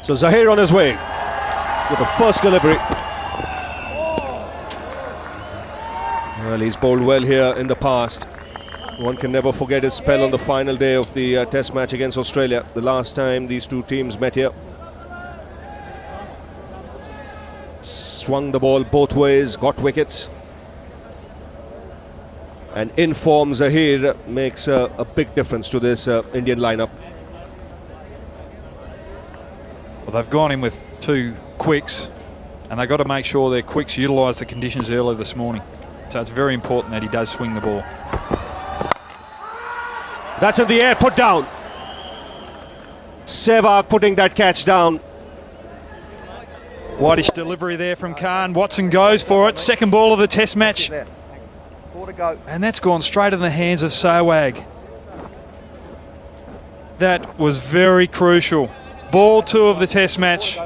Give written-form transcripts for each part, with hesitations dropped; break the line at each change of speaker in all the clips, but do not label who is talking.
So Zahir on his way with the first delivery. Well, he's bowled well here in the past. One can never forget his spell on the final day of the Test match against Australia, the last time these two teams met here. Swung the ball both ways, got wickets. And in form, Zahir makes a big difference to this Indian lineup.
Well, they've gone in with two quicks, and they've got to make sure their quicks utilise the conditions early this morning. So it's very important that he does swing the ball.
That's in the air, put down. Sehwag putting that catch down.
Whitish delivery there from Khan. Watson goes for it. Second ball of the Test match. And that's gone straight in the hands of Sehwag. That was very crucial. Ball 2 of the Test match.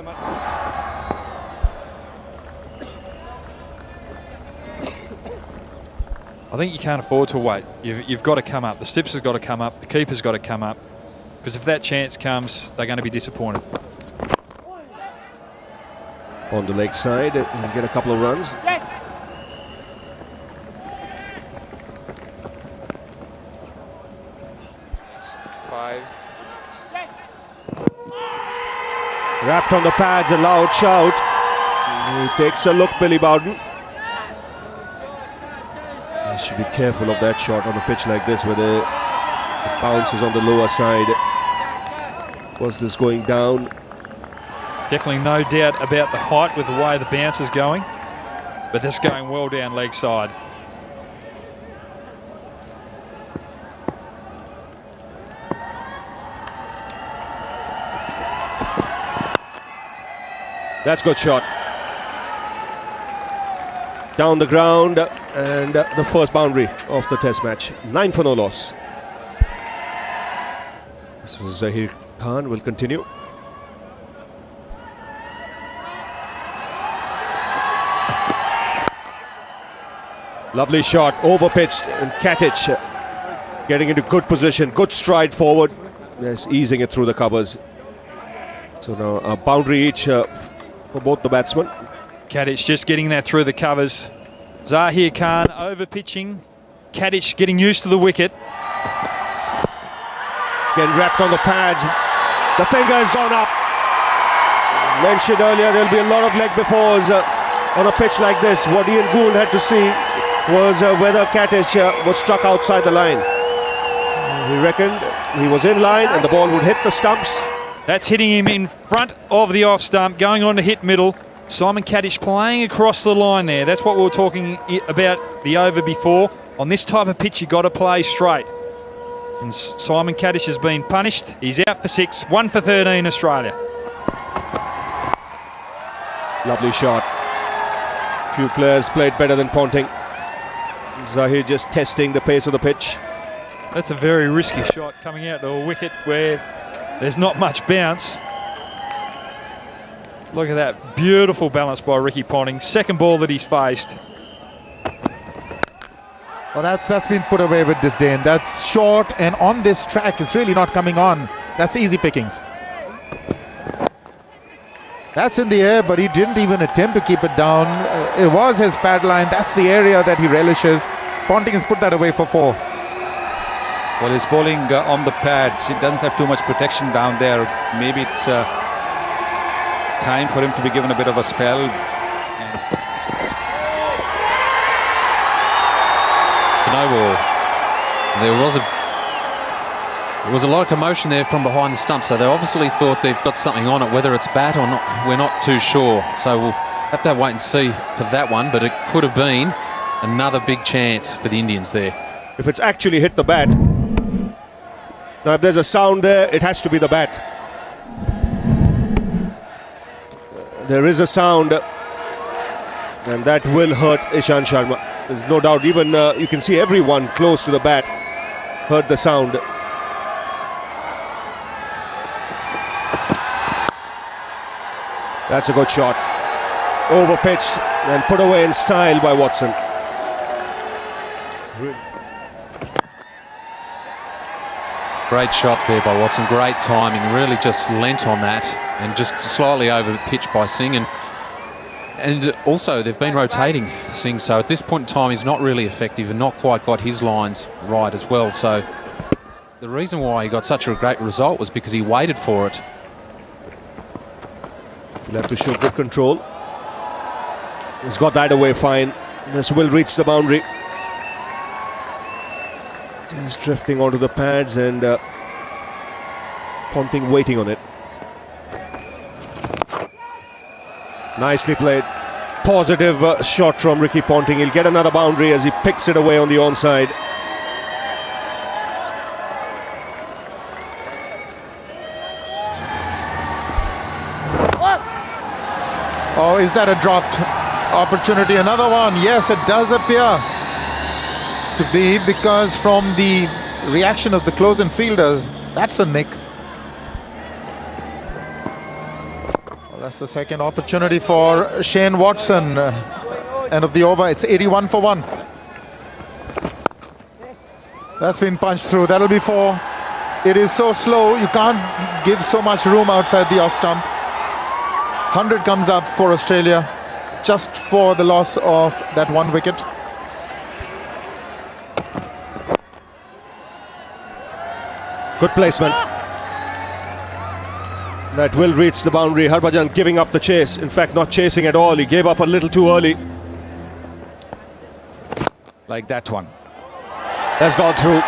I think you can't afford to wait. You've got to come up. The Stips have got to come up. The keeper's got to come up. Because if that chance comes, they're going to be disappointed.
On the leg side, and get a couple of runs.
Five.
Wrapped on the pads, a loud shout. He takes a look, Billy Bowden. He should be careful of that shot on a pitch like this where the bounce is on the lower side. Was this going down?
Definitely no doubt about the height with the way the bounce is going. But that's going well down leg side.
That's good shot. Down the ground, and the first boundary of the Test match. 9 for no loss. This is Zahir Khan will continue. Lovely shot, over pitched, and Katic getting into good position, good stride forward. Yes, easing it through the covers. So now a boundary each for both the batsmen.
Katic just getting that through the covers. Zahir Khan over pitching. Katic getting used to the wicket.
Getting wrapped on the pads. The finger has gone up. Mentioned earlier, there'll be a lot of leg befores on a pitch like this. What Ian Gould had to see was whether Katic was struck outside the line. He reckoned he was in line and the ball would hit the stumps.
That's hitting him in front of the off stump, going on to hit middle. Simon Katic playing across the line there. That's what we were talking about the over before. On this type of pitch, you've got to play straight. And Simon Katic has been punished. He's out for 6, 1 for 13 Australia.
Lovely shot. Few players played better than Ponting. Zahir just testing the pace of the pitch.
That's a very risky shot coming out to a wicket where there's not much bounce. Look at that beautiful balance by Ricky Ponting. Second ball that he's faced.
Well, that's been put away with disdain. That's short, and on this track, it's really not coming on. That's easy pickings. That's in the air, but he didn't even attempt to keep it down. It was his pad line. That's the area that he relishes. Ponting has put that away for 4.
Well, he's bowling on the pads. He doesn't have too much protection down there. Maybe it's time for him to be given a bit of a spell.
It's a no ball. There was a lot of commotion there from behind the stump, so they obviously thought they've got something on it. Whether it's bat or not, we're not too sure. So we'll have to wait and see for that one, but it could have been another big chance for the Indians there.
If it's actually hit the bat. Now if there's a sound there, it has to be the bat. There is a sound, and that will hurt Ishant Sharma. There's no doubt. Even you can see everyone close to the bat heard the sound. That's a good shot. Over pitched and put away in style by
Great shot there by Watson. Great timing. Really just lent on that and just slightly over pitched by Singh. And also they've been rotating Singh. So at this point in time, he's not really effective and not quite got his lines right as well. So the reason why he got such a great result was because he waited for it.
He'll have to show good control. He's got that away fine. This will reach the boundary. Just drifting onto the pads and Ponting waiting on it. Nicely played. Positive shot from Ricky Ponting. He'll get another boundary as he picks it away on the onside.
Oh, is that a dropped opportunity? Another one. Yes, it does appear to be, because from the reaction of the close-in fielders, that's a nick. Well, that's the second opportunity for Shane Watson. End of the over. It's 81 for 1. That's been punched through. That'll be 4. It is so slow. You can't give so much room outside the off stump. 100 comes up for Australia, just for the loss of that 1 wicket.
Good placement. That will reach the boundary. Harbhajan giving up the chase. In fact, not chasing at all. He gave up a little too early.
Like that one.
That's gone through.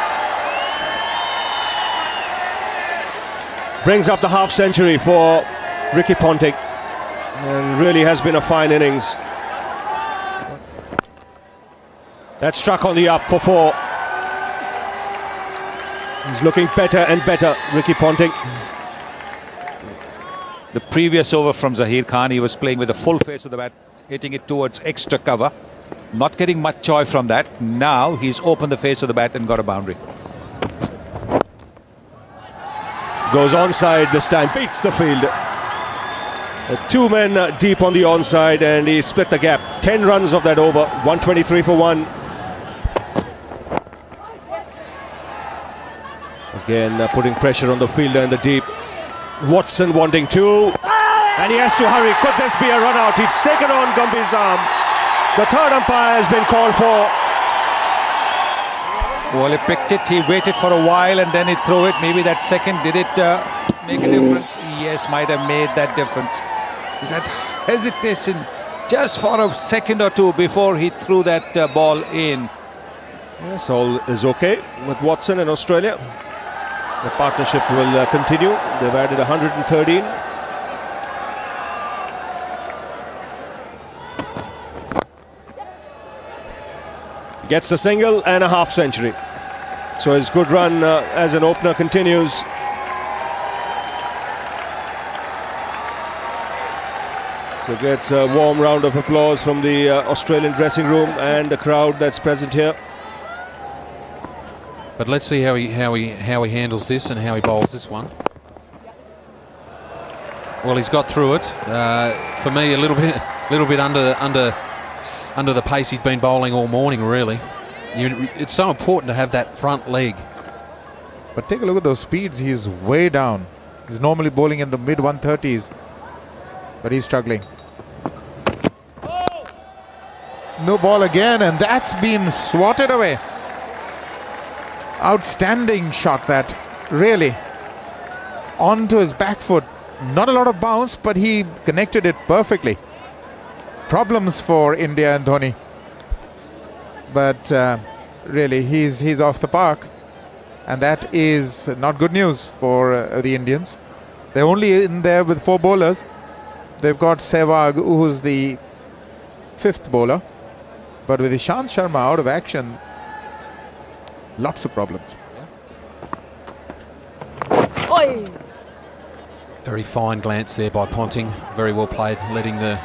Brings up the half century for Ricky Ponting. And really has been a fine innings. That struck on the up for 4. He's looking better and better, Ricky Ponting.
The previous over from Zaheer Khan, he was playing with the full face of the bat, hitting it towards extra cover. Not getting much joy from that. Now he's opened the face of the bat and got a boundary.
Goes onside this time, beats the field. 2 men deep on the onside, and he split the gap. 10 runs of that over, 123 for 1. Again, putting pressure on the fielder in the deep. Watson wanting 2, and he has to hurry. Could this be a run out? He's taken on Gambhir's arm. The third umpire has been called for.
Well, he picked it, he waited for a while and then he threw it. Maybe that second, did it make a difference? Yes, might have made that difference. Is that hesitation just for a second or two before he threw that ball in.
Yes, all is okay with Watson and Australia. The partnership will continue. They've added 113. Gets a single and a half century. So his good run as an opener continues. So gets a warm round of applause from the Australian dressing room and the crowd that's present here.
But let's see how he handles this and how he bowls this one. Well, he's got through it. For me, a little bit under the pace he's been bowling all morning. Really, it's so important to have that front leg.
But take a look at those speeds. He's way down. He's normally bowling in the mid 130s, but he's struggling. No ball again, and that's been swatted away. Outstanding shot that, really. Onto his back foot. Not a lot of bounce, but he connected it perfectly. Problems for India and Dhoni. But really, he's off the park. And that is not good news for the Indians. They're only in there with 4 bowlers. They've got Sehwag, who's the 5th bowler. But with Ishant Sharma out of action, lots of problems.
Very fine glance there by Ponting. Very well played, letting the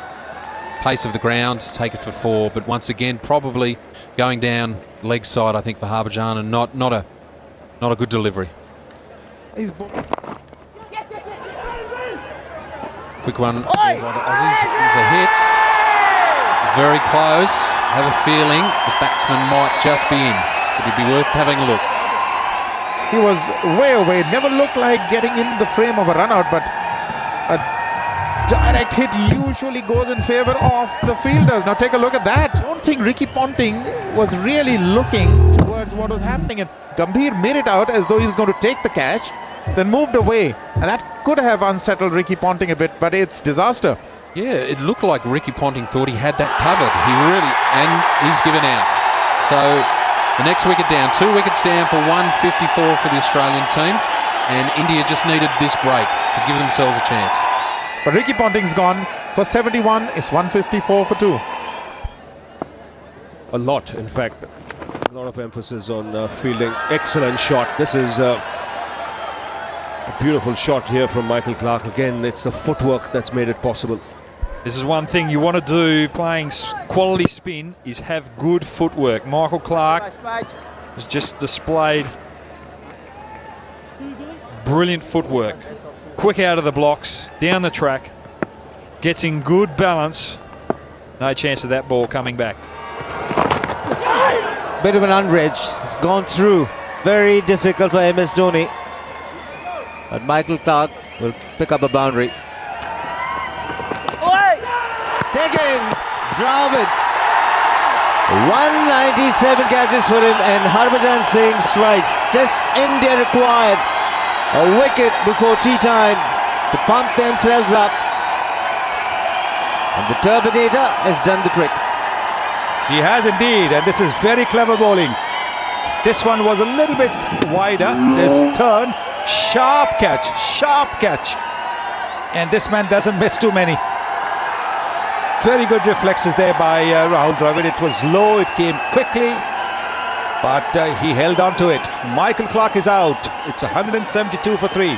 pace of the ground take it for 4. But once again, probably going down leg side, I think, for Harbhajan, and not a good delivery. Quick one by the Aussies. There's a hit. Very close. Have a feeling the batsman might just be in. Could it be worth having a look?
He was way away. Never looked like getting in the frame of a run out, but a direct hit usually goes in favor of the fielders. Now take a look at that. I don't think Ricky Ponting was really looking towards what was happening, and Gambhir made it out as though he was going to take the catch, then moved away, and that could have unsettled Ricky Ponting a bit, but it's disaster.
Yeah, it looked like Ricky Ponting thought he had that covered. And he's given out. So the next wicket down, 2 wickets down for 154 for the Australian team, and India just needed this break to give themselves a chance.
But Ricky Ponting's gone for 71. It's 154 for 2.
A lot, in fact. A lot of emphasis on fielding. Excellent shot. This is a beautiful shot here from Michael Clarke. Again, it's the footwork that's made it possible.
This is one thing you want to do playing quality spin, is have good footwork. Michael Clarke has just displayed brilliant footwork. Quick out of the blocks, down the track, gets in good balance. No chance of that ball coming back.
Bit of an unridge. It's gone through. Very difficult for MS Dhoni. But Michael Clarke will pick up a boundary. Taken! Dravid. 197 catches for him, and Harbhajan Singh strikes. Just India required a wicket before tea time to pump themselves up. And the Terminator has done the trick.
He has indeed, and this is very clever bowling. This one was a little bit wider. This turn, sharp catch. And this man doesn't miss too many. Very good reflexes there by Rahul Dravid. It was low, it came quickly, but he held on to it. Michael Clarke is out. It's 172 for 3.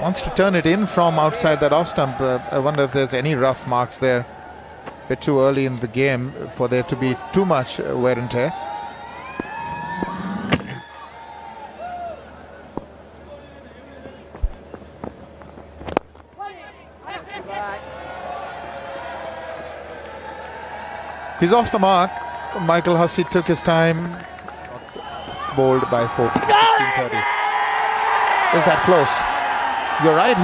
Wants to turn it in from outside that off stump. I wonder if there's any rough marks there. A bit too early in the game for there to be too much wear and tear. He's off the mark. Michael Hussey took his time. Bowled by 16:30. Is that close? You're right.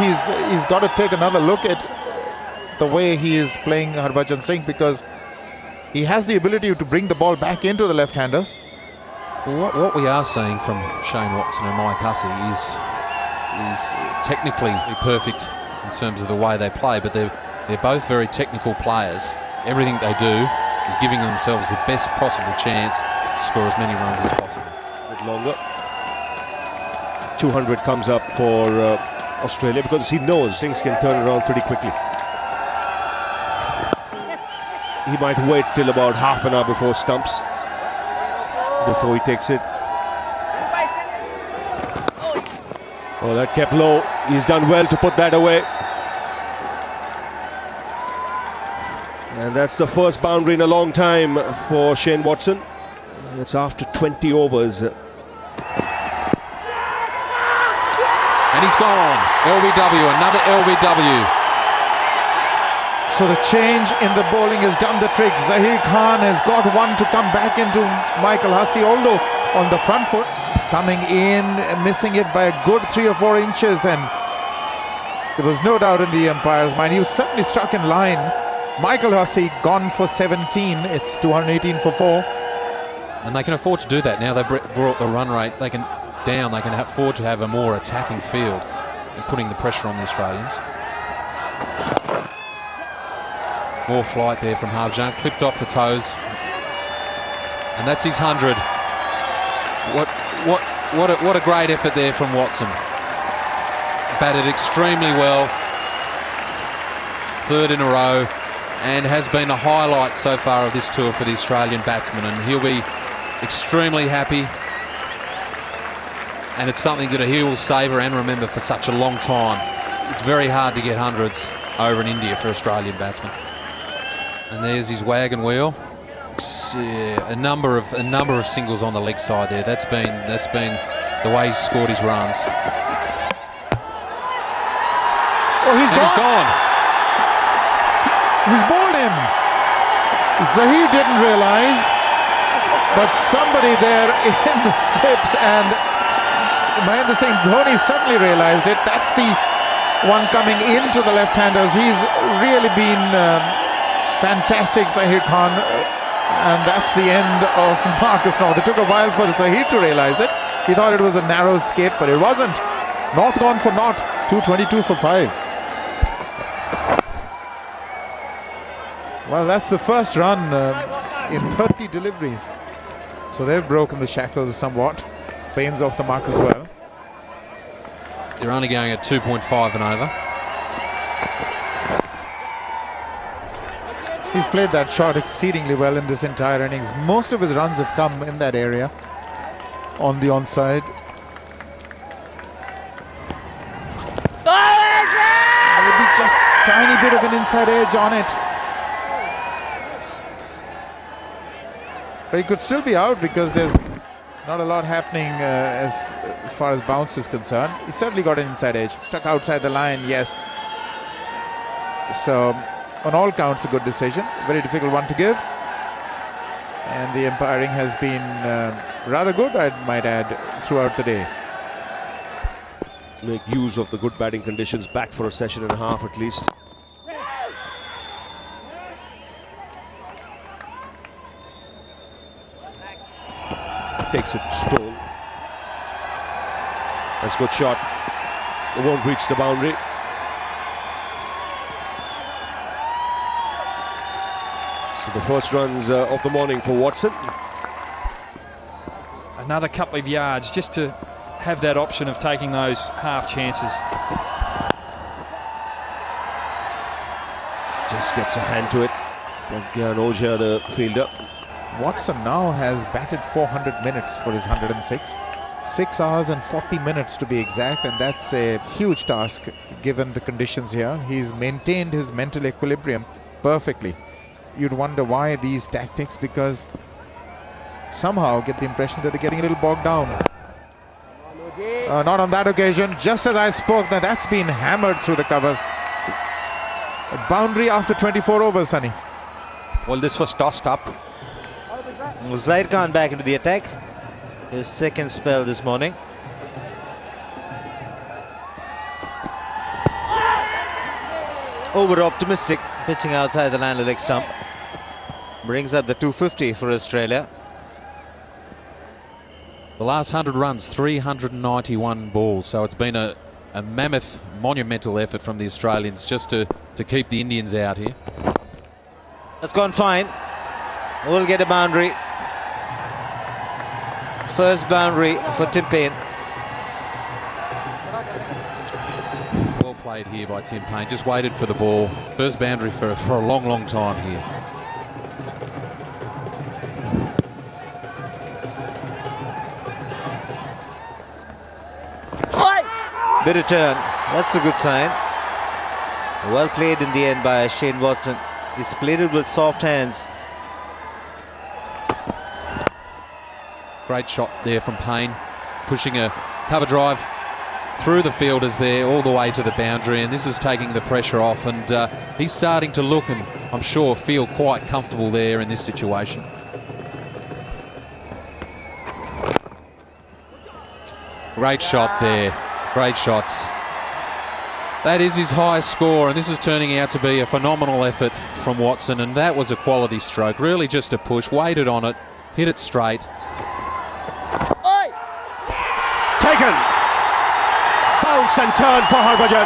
He's got to take another look at the way he is playing Harbhajan Singh, because he has the ability to bring the ball back into the left-handers.
Well, what we are seeing from Shane Watson and Mike Hussey is technically perfect in terms of the way they play, but they're both very technical players. Everything they do is giving themselves the best possible chance to score as many runs as possible.
A bit longer. 200 comes up for Australia, because he knows things can turn around pretty quickly. He might wait till about half an hour before stumps, before he takes it. Oh, that kept low. He's done well to put that away. And that's the first boundary in a long time for Shane Watson. It's after 20 overs.
And he's gone. LBW, another LBW.
So the change in the bowling has done the trick. Zahir Khan has got one to come back into Michael Hussey, although on the front foot, coming in, missing it by a good 3 or 4 inches, and there was no doubt in the umpire's mind. He was certainly struck in line. Michael Hussey gone for 17. It's 218 for 4.
And they can afford to do that now. They brought the run rate. They can afford to have a more attacking field and putting the pressure on the Australians. More flight there from Harbhajan, clipped off the toes, and that's his 100. What a great effort there from Watson. Batted extremely well, 3rd in a row, and has been a highlight so far of this tour for the Australian batsman, and he'll be extremely happy. And it's something that he will savour and remember for such a long time. It's very hard to get hundreds over in India for Australian batsmen. And there's his wagon wheel. A number of singles on the leg side there. That's been the way he's scored his runs.
Oh, he's gone.
He's gone.
He's bowled him. Zahir didn't realize, but somebody there in the slips, and Mahendra Singh Dhoni certainly realized it. That's the one coming into the left-handers. He's really been fantastic, Zahir Khan, and that's the end of Marcus North. It took a while for Zahir to realize it. He thought it was a narrow escape, but it wasn't. North gone for naught, 222 for 5. Well, that's the first run in 30 deliveries. So they've broken the shackles somewhat. Pains off the mark as well.
They're only going at 2.5 and over.
He's played that shot exceedingly well in this entire innings. Most of his runs have come in that area on the onside. Maybe just tiny bit of an inside edge on it. But he could still be out because there's not a lot happening as far as bounce is concerned. He certainly got an inside edge. Stuck outside the line, yes. So, on all counts, a good decision. Very difficult one to give. And the umpiring has been rather good, I might add, throughout the day.
Make use of the good batting conditions, back for a session and a half at least. Takes it stone. That's a good shot. It won't reach the boundary. So the first runs of the morning for Watson.
Another couple of yards just to have that option of taking those half chances.
Just gets a hand to it. Pragyan Ojha, the fielder.
Watson now has batted 400 minutes for his 106. 6 hours and 40 minutes to be exact, and that's a huge task given the conditions here. He's maintained his mental equilibrium perfectly. You'd wonder why these tactics, because somehow get the impression that they're getting a little bogged down. Not on that occasion. Just as I spoke, now that's been hammered through the covers. A boundary after 24 overs, Sunny.
Well, this was tossed up.
Zahir Khan back into the attack. His second spell this morning. Over-optimistic, pitching outside the line of the leg stump. Brings up the 250 for Australia.
The last 100 runs, 391 balls. So it's been a mammoth, monumental effort from the Australians just to keep the Indians out here.
That's gone fine. We'll get a boundary. First boundary for Tim Paine.
Well played here by Tim Paine. Just waited for the ball. First boundary for a long, long time here.
Bit of turn. That's a good sign. Well played in the end by Shane Watson. He's played it with soft hands.
Great shot there from Paine, pushing a cover drive through the fielders there all the way to the boundary, and this is taking the pressure off, and he's starting to look and I'm sure feel quite comfortable there in this situation. Great shot there, great shots. That is his highest score, and this is turning out to be a phenomenal effort from Watson, and that was a quality stroke, really just a push, waited on it, hit it straight.
Taken. Bounce and turn for Harbhajan.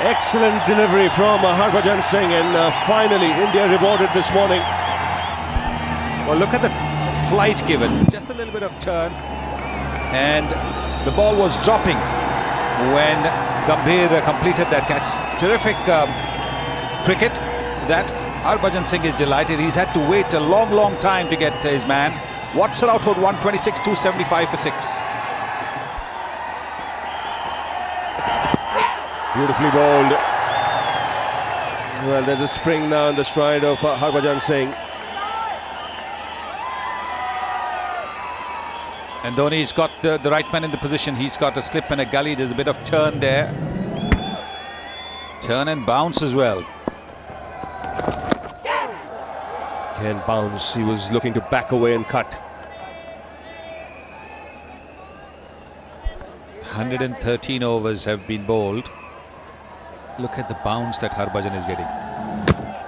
Excellent delivery from Harbhajan Singh, and finally India rewarded this morning.
Well, look at the flight given. Just a little bit of turn, and the ball was dropping when Gambhir completed that catch. Terrific cricket. That Harbhajan Singh is delighted. He's had to wait a long time to get his man. Watson out for 126, 275 for 6.
Beautifully bowled. Well, there's a spring now in the stride of Harbhajan Singh.
And Dhoni's got the right man in the position. He's got a slip and a gully. There's a bit of turn there. Turn and bounce as well.
Again, bounce. He was looking to back away and cut.
113 overs have been bowled. Look at the bounce that Harbhajan is getting.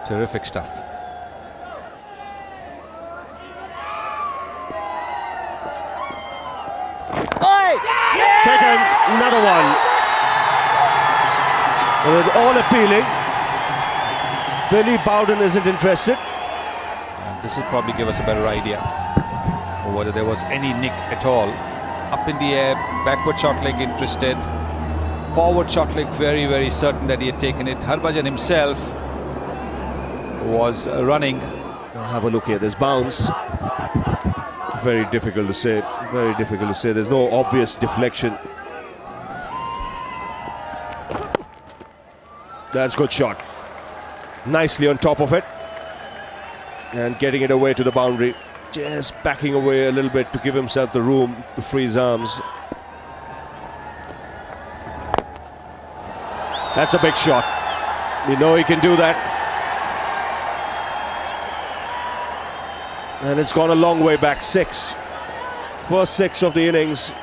Terrific stuff.
Taken another one. With all appealing. Billy Bowden isn't interested.
And this will probably give us a better idea of whether there was any nick at all. Up in the air, backward shot leg interested. Forward shot leg very, very certain that he had taken it. Harbhajan himself was running.
Now have a look here. There's bounce. Very difficult to say. Very difficult to say. There's no obvious deflection. That's a good shot. Nicely on top of it. And getting it away to the boundary. Just backing away a little bit to give himself the room to free his arms. That's a big shot. You know he can do that. And it's gone a long way back. 6. First 6 of the innings.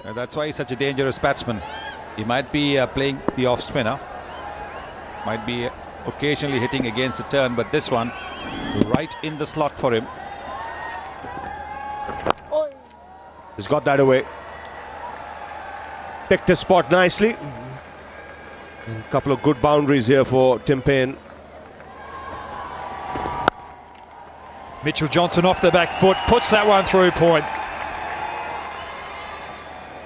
And that's why he's such a dangerous batsman. He might be playing the off spinner. Might be occasionally hitting against the turn, but this one right in the slot for him.
He's got that away. Picked his spot nicely. A couple of good boundaries here for Tim Paine.
Mitchell Johnson off the back foot, puts that one through point.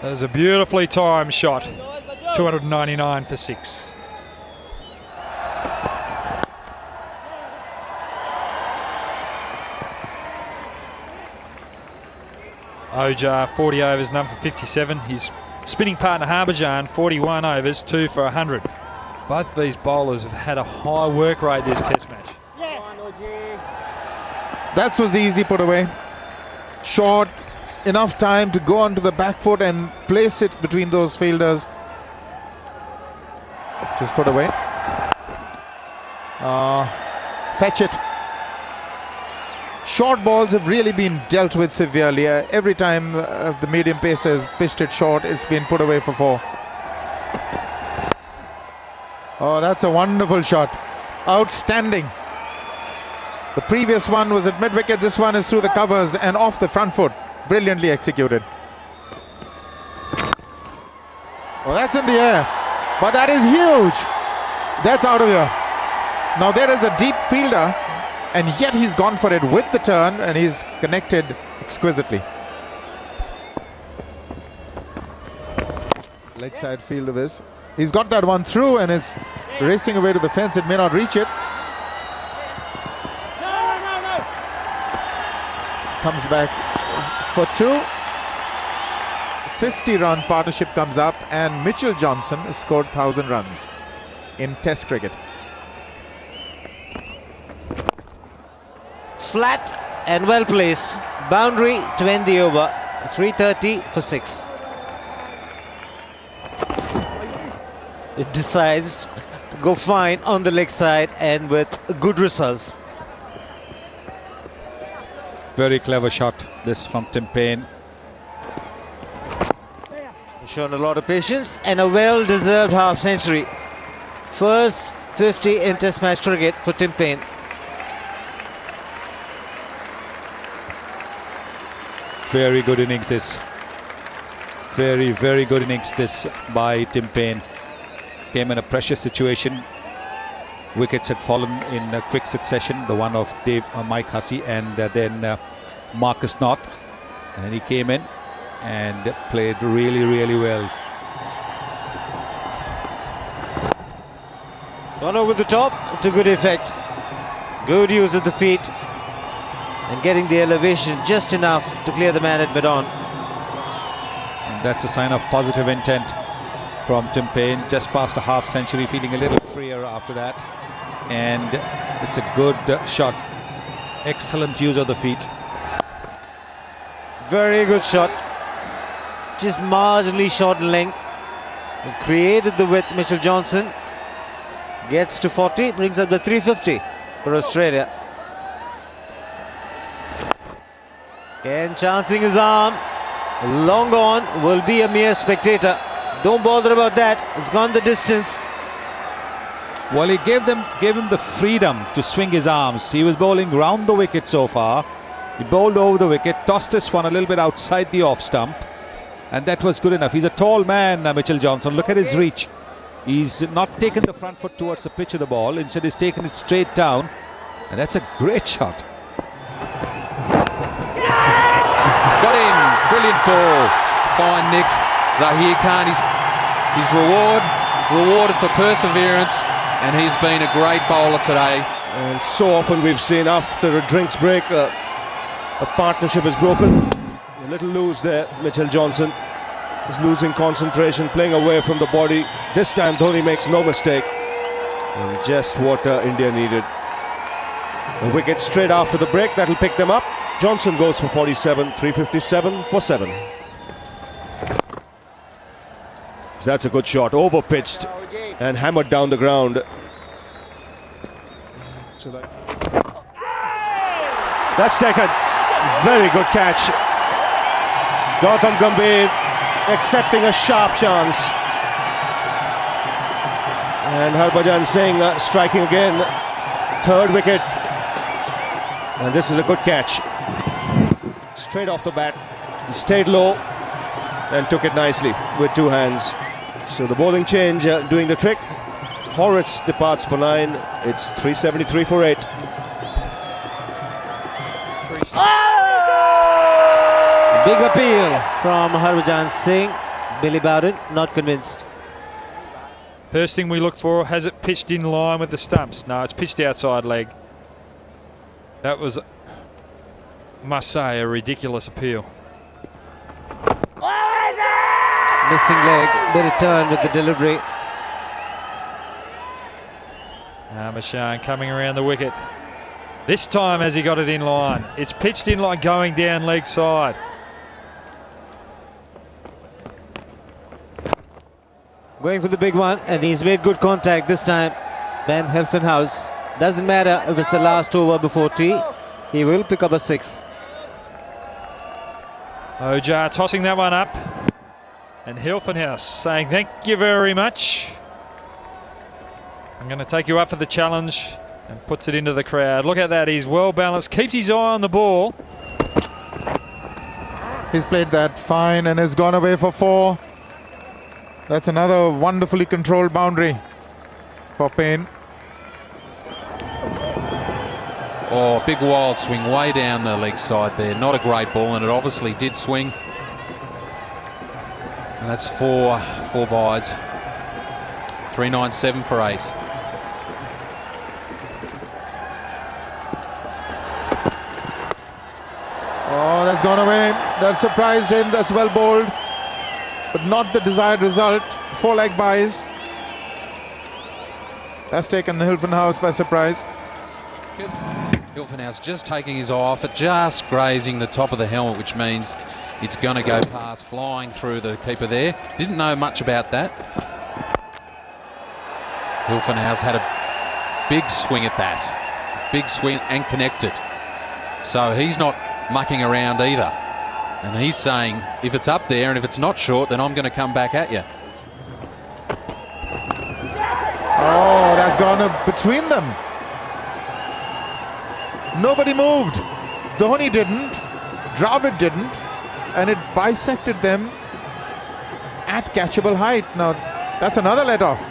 That was a beautifully timed shot. 299 for 6. Ojar, 40 overs, none for 57. His spinning partner Harbhajan, 41 overs, 2 for 100. Both of these bowlers have had a high work rate this test match.
That was easy put away. Short, enough time to go onto the back foot and place it between those fielders. Just put away. Fetch it. Short balls have really been dealt with severely. Every time the medium pace has pitched it short, it's been put away for 4. Oh, that's a wonderful shot. Outstanding. The previous one was at mid-wicket. This one is through the covers and off the front foot. Brilliantly executed. Oh, that's in the air. But that is huge. That's out of here. Now there is a deep fielder, and yet he's gone for it with the turn, and he's connected exquisitely. Leg side field of his. He's got that one through and is racing away to the fence. It may not reach it. Comes back for 2. 50-run partnership comes up, and Mitchell Johnson has scored 1,000 runs in Test cricket.
Flat and well placed. Boundary to end the over. 330 for 6. It decides to go fine on the leg side and with good results.
Very clever shot, this from Tim Paine.
Shown a lot of patience and a well-deserved half century. First 50 in Test match cricket for Tim Paine.
Very good innings this. Very, very good innings this by Tim Paine. Came in a pressure situation. Wickets had fallen in a quick succession. The one of Mike Hussey and then Marcus North. And he came in and played really, really well.
Gone over the top to good effect. Good use of the feet and getting the elevation just enough to clear the man at mid-on.
And that's a sign of positive intent from Tim Paine. Just past a half century, feeling a little freer after that. And it's a good shot. Excellent use of the feet.
Very good shot. Just marginally short in length. And created the width. Mitchell Johnson gets to 40, brings up the 350 for Australia. Again, chancing his arm. Long gone, will be a mere spectator. Don't bother about that. It's gone the distance.
Well, he gave him the freedom to swing his arms. He was bowling round the wicket so far. He bowled over the wicket, tossed this one a little bit outside the off stump, and that was good enough. He's a tall man, Mitchell Johnson. Look at his reach. He's not taken the front foot towards the pitch of the ball. Instead, he's taken it straight down, and that's a great shot.
Got in. Brilliant ball. Fine Nick. Zahir Khan, his rewarded for perseverance, and he's been a great bowler today.
And so often we've seen after a drinks break, a partnership is broken. A little loose there, Mitchell Johnson. He's losing concentration, playing away from the body. This time Dhoni makes no mistake. And just what India needed. A wicket straight after the break, that'll pick them up. Johnson goes for 47, 357 for 7. So that's a good shot, over pitched and hammered down the ground. So that's taken. Very good catch. Gautam Gambhir accepting a sharp chance. And Harbhajan Singh striking again. 3rd wicket. And this is a good catch. Straight off the bat. He stayed low and took it nicely with 2 hands. So the bowling change doing the trick. Horwitz departs for 9. It's 373 for 8.
Big appeal from Harbhajan Singh. Billy Bowden not convinced.
First thing we look for, has it pitched in line with the stumps? No, it's pitched outside leg. That was, must say, a ridiculous appeal.
Missing leg, the return with the delivery.
Mashan coming around the wicket. This time has he got it in line. It's pitched in line going down leg side.
Going for the big one, and he's made good contact this time. Ben Hilfenhaus. Doesn't matter if it's the last over before tea. He will pick up a 6.
Ojar tossing that one up. And Hilfenhaus saying thank you very much. I'm going to take you up for the challenge, and puts it into the crowd. Look at that, he's well balanced, keeps his eye on the ball.
He's played that fine and has gone away for 4. That's another wonderfully controlled boundary for Payne.
Oh, big wild swing way down the leg side there. Not a great ball, and it obviously did swing. And that's 4 bides. 397 for 8.
Oh, that's gone away. That surprised him. That's well bowled, but not the desired result. 4 leg buys. That's taken Hilfenhaus by surprise.
Hilfenhaus just taking his eye off it, just grazing the top of the helmet, which means it's going to go past, flying through the keeper there. Didn't know much about that. Hilfenhaus had a big swing at that. Big swing and connected. So he's not mucking around either. And he's saying, if it's up there and if it's not short, then I'm going to come back at you.
Oh, that's gone between them. Nobody moved. Dhoni didn't. Dravid didn't. And it bisected them at catchable height. Now, that's another let off.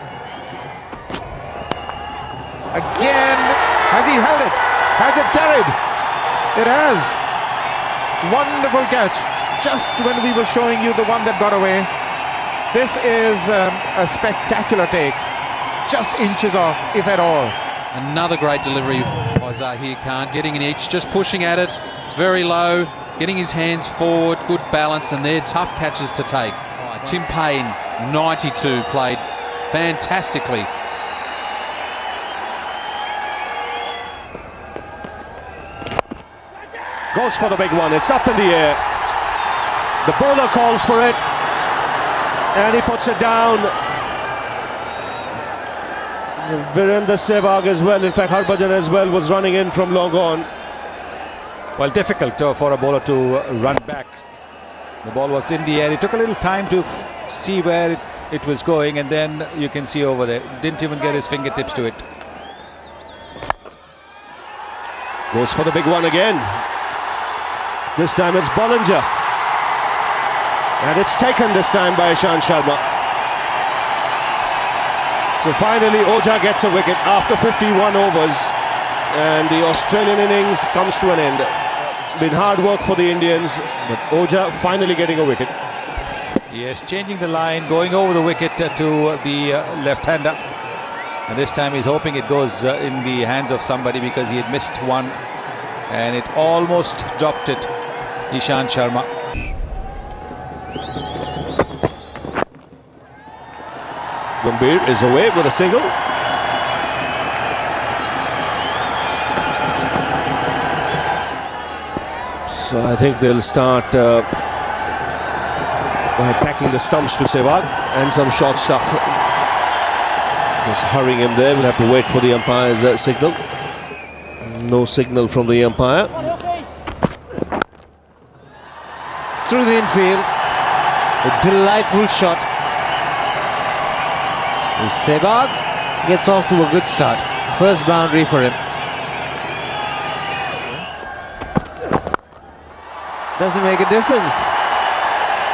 Again, has he held it? Has it carried? It has. Wonderful catch. Just when we were showing you the one that got away. This is a spectacular take. Just inches off, if at all.
Another great delivery by Zahir Khan, getting an edge, just pushing at it, very low, getting his hands forward, good balance, and they're tough catches to take. Tim Payne, 92, played fantastically.
Goes for the big one, it's up in the air. The bowler calls for it, and he puts it down. Virender Sehwag as well, in fact Harbhajan as well, was running in from long on.
Well, difficult for a bowler to run back. The ball was in the air. It took a little time to see where it was going, and then you can see over there. Didn't even get his fingertips to it.
Goes for the big one again. This time it's Bollinger. And it's taken this time by Ishant Sharma. So finally Ojha gets a wicket after 51 overs. And the Australian innings comes to an end. Been hard work for the Indians, but Ojha finally getting a wicket.
Yes, changing the line, going over the wicket to the left-hander. And this time he's hoping it goes in the hands of somebody, because he had missed one. And it almost dropped it, Ishant Sharma.
Gambhir is away with a single. So I think they'll start by packing the stumps to Sehwag and some short stuff. Just hurrying him there. We'll have to wait for the umpire's signal. No signal from the umpire.
Through the infield. A delightful shot. Sehwag gets off to a good start. First boundary for him. Doesn't make a difference.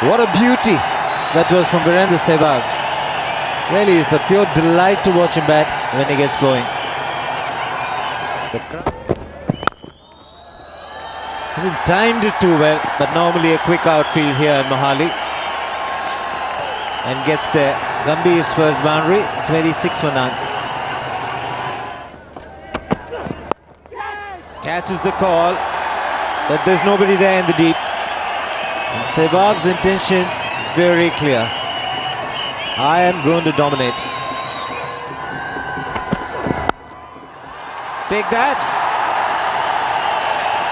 What a beauty that was from Virendra Sehwag. Really, it's a pure delight to watch him bat when he gets going. Hasn't timed it too well, but normally a quick outfield here in Mohali. And gets there. Gambhir's first boundary, 26 for none. Catches the call, but there's nobody there in the deep. And Sehwag's intentions very clear. I am going to dominate. Take that.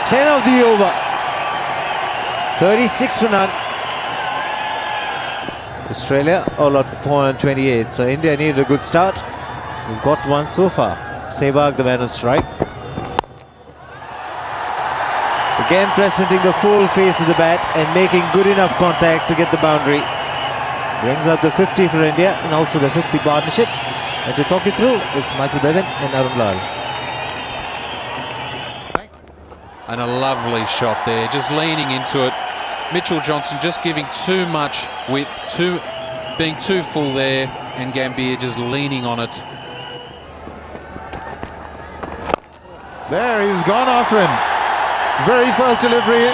10 of the over. 36 for none. Australia all out for 28. So India needed a good start. We've got one so far. Sehwag the man on strike. Again presenting the full face of the bat and making good enough contact to get the boundary. Brings up the 50 for India and also the 50 partnership. And to talk it through, it's Michael Bevan and Arun Lal.
And a lovely shot there, just leaning into it. Mitchell Johnson just giving too much width, being too full there, and Gambhir just leaning on it.
There, he's gone after him. Very first delivery.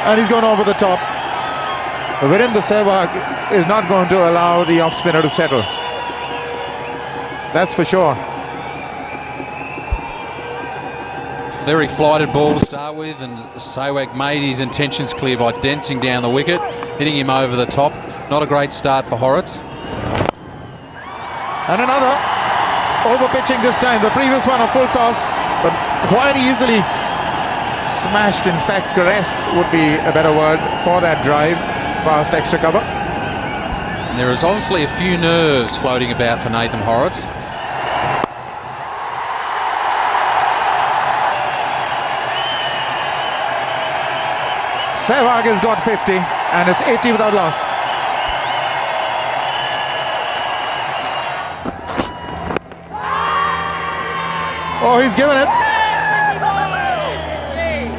And he's gone over the top. Virendra Sehwag is not going to allow the off-spinner to settle. That's for sure.
Very flighted ball to start with, and Sehwag made his intentions clear by dancing down the wicket, hitting him over the top. Not a great start for Horrocks.
And another over pitching this time. The previous one a full toss, but quite easily smashed. In fact, caressed would be a better word for that drive past extra cover.
And there is obviously a few nerves floating about for Nathan Horrocks.
Sehwag has got 50 and it's 80 without loss. Oh, he's given it.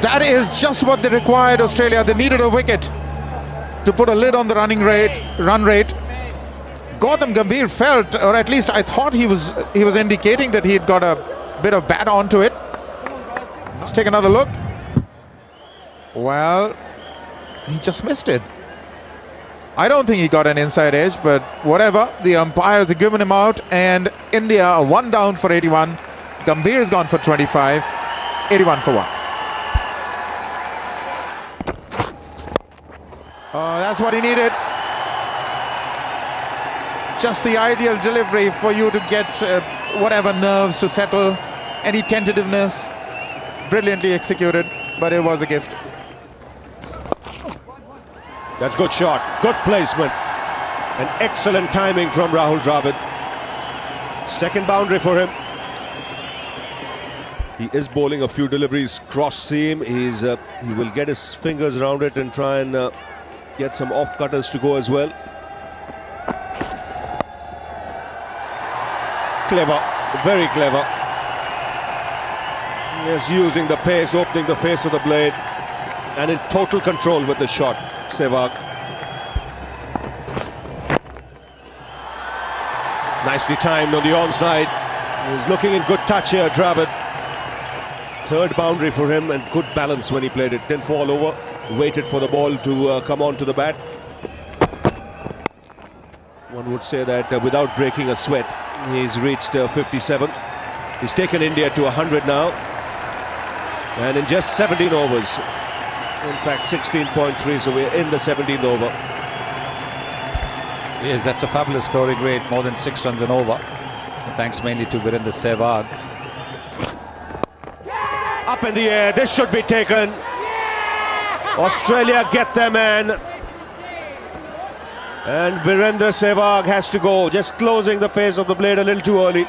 That is just what they required, Australia. They needed a wicket to put a lid on the run rate. Gautam Gambhir felt, or at least I thought he was indicating that he had got a bit of bat onto it. Let's take another look. Well, he just missed it. I don't think he got an inside edge, but whatever. The umpires have given him out, and India one down for 81. Gambhir has gone for 25. 81 for 1. That's what he needed. Just the ideal delivery for you to get whatever nerves to settle, any tentativeness. Brilliantly executed, but it was a gift.
That's good shot, good placement, and excellent timing from Rahul Dravid. Second boundary for him. He is bowling a few deliveries cross seam. He will get his fingers around it and try and get some off cutters to go as well. Clever, very clever. Yes, using the pace, opening the face of the blade, and in total control with the shot, Sehwag. Nicely timed on the onside. He's looking in good touch here, Dravid. Third boundary for him, and good balance when he played it. Didn't fall over, waited for the ball to come onto the bat. One would say that without breaking a sweat, he's reached 57. He's taken India to 100 now. And in just 17 overs, in fact 16.3, so we're in the 17th over.
Yes, that's a fabulous scoring rate, more than 6 runs an over. Thanks mainly to Virender Sehwag.
Up in the air, this should be taken. Australia get their man. And Virender Sehwag has to go, just closing the face of the blade a little too early.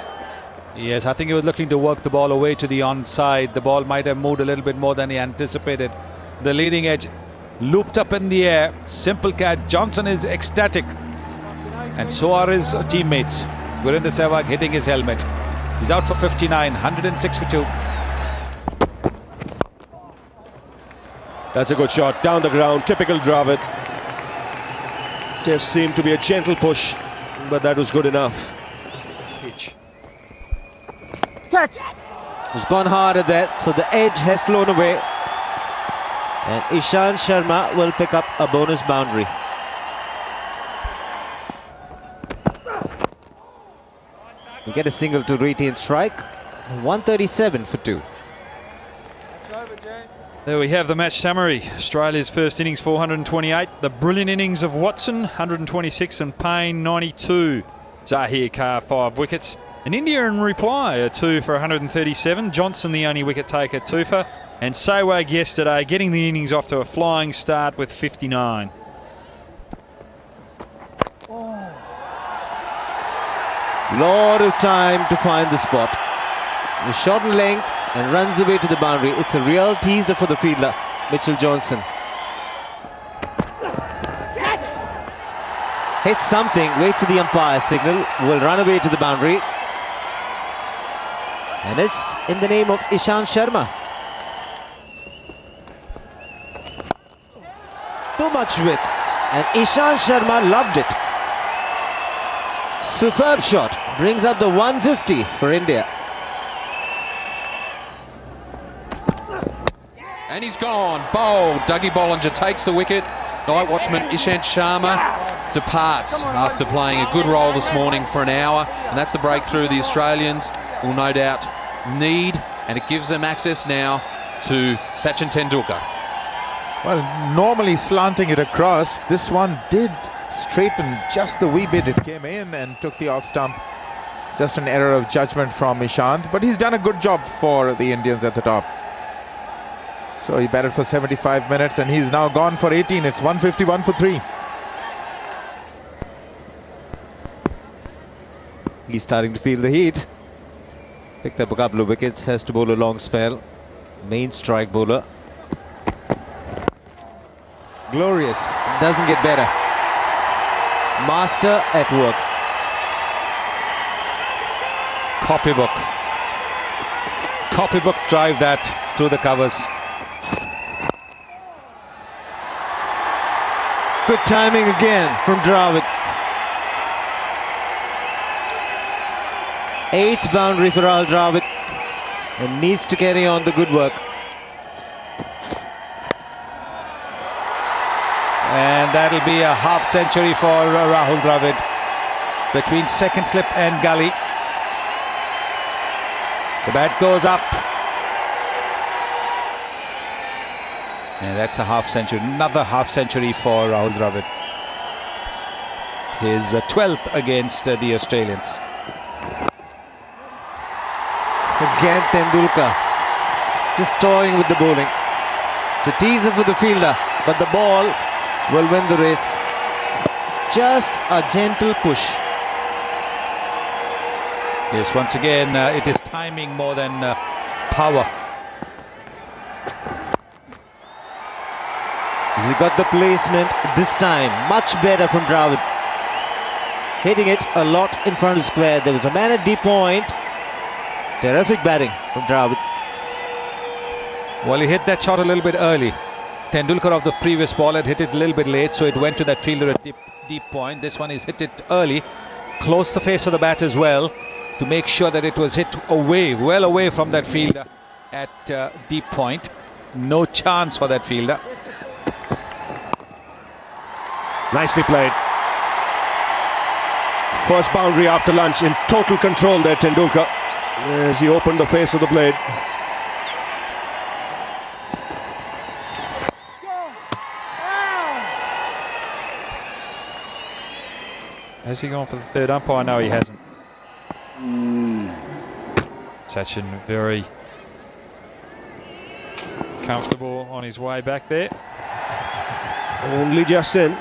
Yes, I think he was looking to work the ball away to the onside. The ball might have moved a little bit more than he anticipated. The leading edge looped up in the air. Simple catch. Johnson is ecstatic. And so are his teammates. Virender Sehwag hitting his helmet. He's out for 59, 106 for 2.
That's a good shot, down the ground, typical Dravid. Just seemed to be a gentle push, but that was good enough.
Pitch.
He's gone hard at that, so the edge has flown away. And Ishant Sharma will pick up a bonus boundary. We get a single to retain strike. 137 for 2.
There we have the match summary. Australia's first innings 428. The brilliant innings of Watson 126 and Payne 92. Zahir Khan 5 wickets. And India in reply a 2 for 137. Johnson the only wicket taker, 2 for. And Sehwag yesterday getting the innings off to a flying start with 59.
Lot of time to find the spot. The shot in length and runs away to the boundary. It's a real teaser for the fielder, Mitchell Johnson. Hit something, wait for the umpire signal, will run away to the boundary. And it's in the name of Ishant Sharma. Too much width, and Ishant Sharma loved it. Superb shot, brings up the 150 for India.
And he's gone. Bowled. Dougie Bollinger takes the wicket. Night watchman Ishant Sharma departs after playing a good role this morning for an hour. And that's the breakthrough the Australians will no doubt need. And it gives them access now to Sachin Tendulkar.
Well, normally slanting it across, this one did straighten just the wee bit. It came in and took the off stump. Just an error of judgment from Ishant, but he's done a good job for the Indians at the top. So he batted for 75 minutes and he's now gone for 18. It's 151 for 3.
He's starting to feel the heat. Picked up a couple of wickets, has to bowl a long spell. Main strike bowler. Glorious, doesn't get better. Master at work.
Copybook drive that through the covers.
Good timing again from Dravid. 8th boundary for Rahul Dravid, and needs to carry on the good work.
And that'll be a half century for Rahul Dravid between second slip and gully. The bat goes up. And that's a half century, another half century for Rahul Dravid. His 12th against the Australians.
Again Tendulkar, just toying with the bowling. It's a teaser for the fielder, but the ball will win the race. Just a gentle push.
Yes, once again, it is timing more than power.
He got the placement this time. Much better from Dravid. Hitting it a lot in front of the square. There was a man at deep point. Terrific batting from Dravid.
Well, he hit that shot a little bit early. Tendulkar of the previous ball had hit it a little bit late, so it went to that fielder at deep point. This one is hit it early, close the face of the bat as well, to make sure that it was hit away, well away from that fielder at deep point. No chance for that fielder.
Nicely played. First boundary after lunch, in total control there, Tendulkar, as he opened the face of the blade.
Has he gone for the third umpire? No, he hasn't. Sachin very comfortable on his way back there.
Only just in.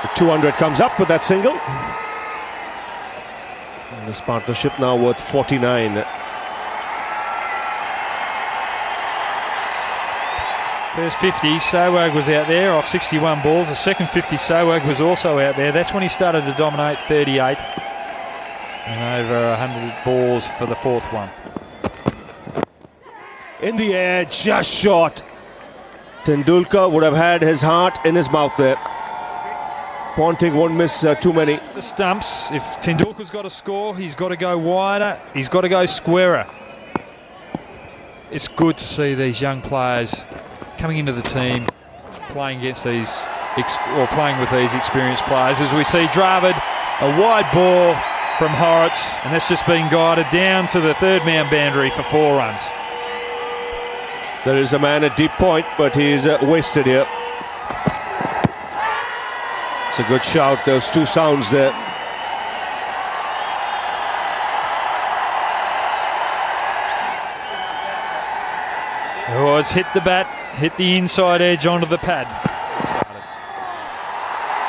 The 200 comes up with that single. And this partnership now worth 49.
First 50, Sehwag was out there off 61 balls. The second 50, Sehwag was also out there. That's when he started to dominate 38. And over 100 balls for the fourth one.
In the air, just short. Tendulkar would have had his heart in his mouth there. Ponting won't miss too many.
The stumps, if Tendulkar's got to score, he's got to go wider, he's got to go squarer. It's good to see these young players coming into the team, playing against these, or playing with these experienced players. As we see Dravid, a wide ball from Horrocks, and that's just been guided down to the third man boundary for 4 runs.
There is a man at deep point, but he's wasted here. It's a good shout, those two sounds there.
Oh, it's hit the bat, hit the inside edge onto the pad.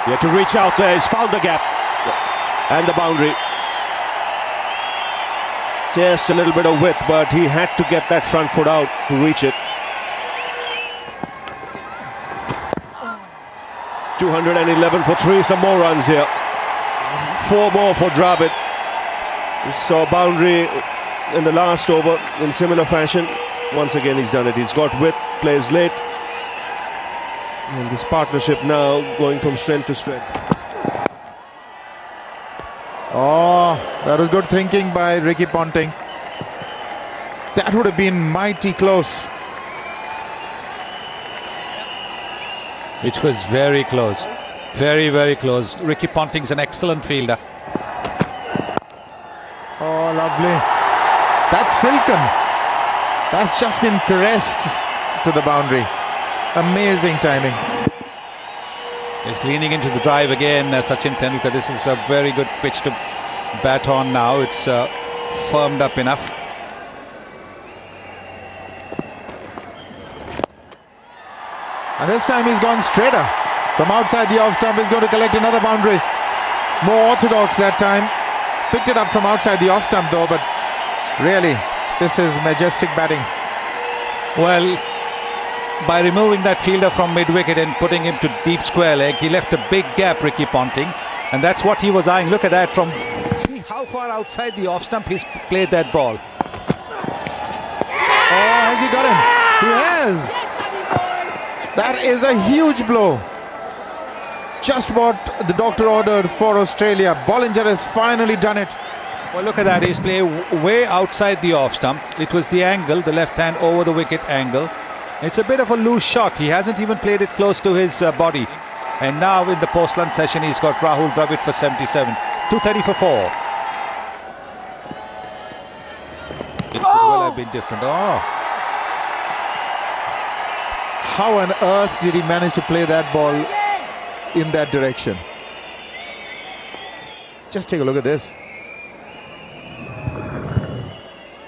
He had to reach out there, he's found the gap. And the boundary. Just a little bit of width, but he had to get that front foot out to reach it. 211 for 3, some more runs here. 4 more for Dravid. He saw a boundary in the last over in similar fashion. Once again he's done it. He's got width, plays late. And this partnership now going from strength to strength.
Oh, that was good thinking by Ricky Ponting. That would have been mighty close.
It was very close. Very, very close. Ricky Ponting's an excellent fielder.
Oh, lovely. That's silken. That's just been caressed to the boundary. Amazing timing.
He's leaning into the drive again, Sachin Tendulkar. This is a very good pitch to bat on now. It's firmed up enough.
And this time he's gone straighter. From outside the off stump, he's going to collect another boundary. More orthodox that time. Picked it up from outside the off stump though, but really, this is majestic batting.
Well, by removing that fielder from mid-wicket and putting him to deep square leg, he left a big gap, Ricky Ponting. And that's what he was eyeing. Look at that from... See how far outside the off stump he's played that ball.
Oh, has he got him? He has. That is a huge blow. Just what the doctor ordered for Australia. Bollinger has finally done it.
Well, look at that. He's played way outside the off stump. It was the angle, the left hand over the wicket angle. It's a bit of a loose shot. He hasn't even played it close to his body. And now in the post-lunch session, he's got Rahul Dravid for 77. 230 for 4. It could well have been different. Oh.
How on earth did he manage to play that ball in that direction? Just take a look at this.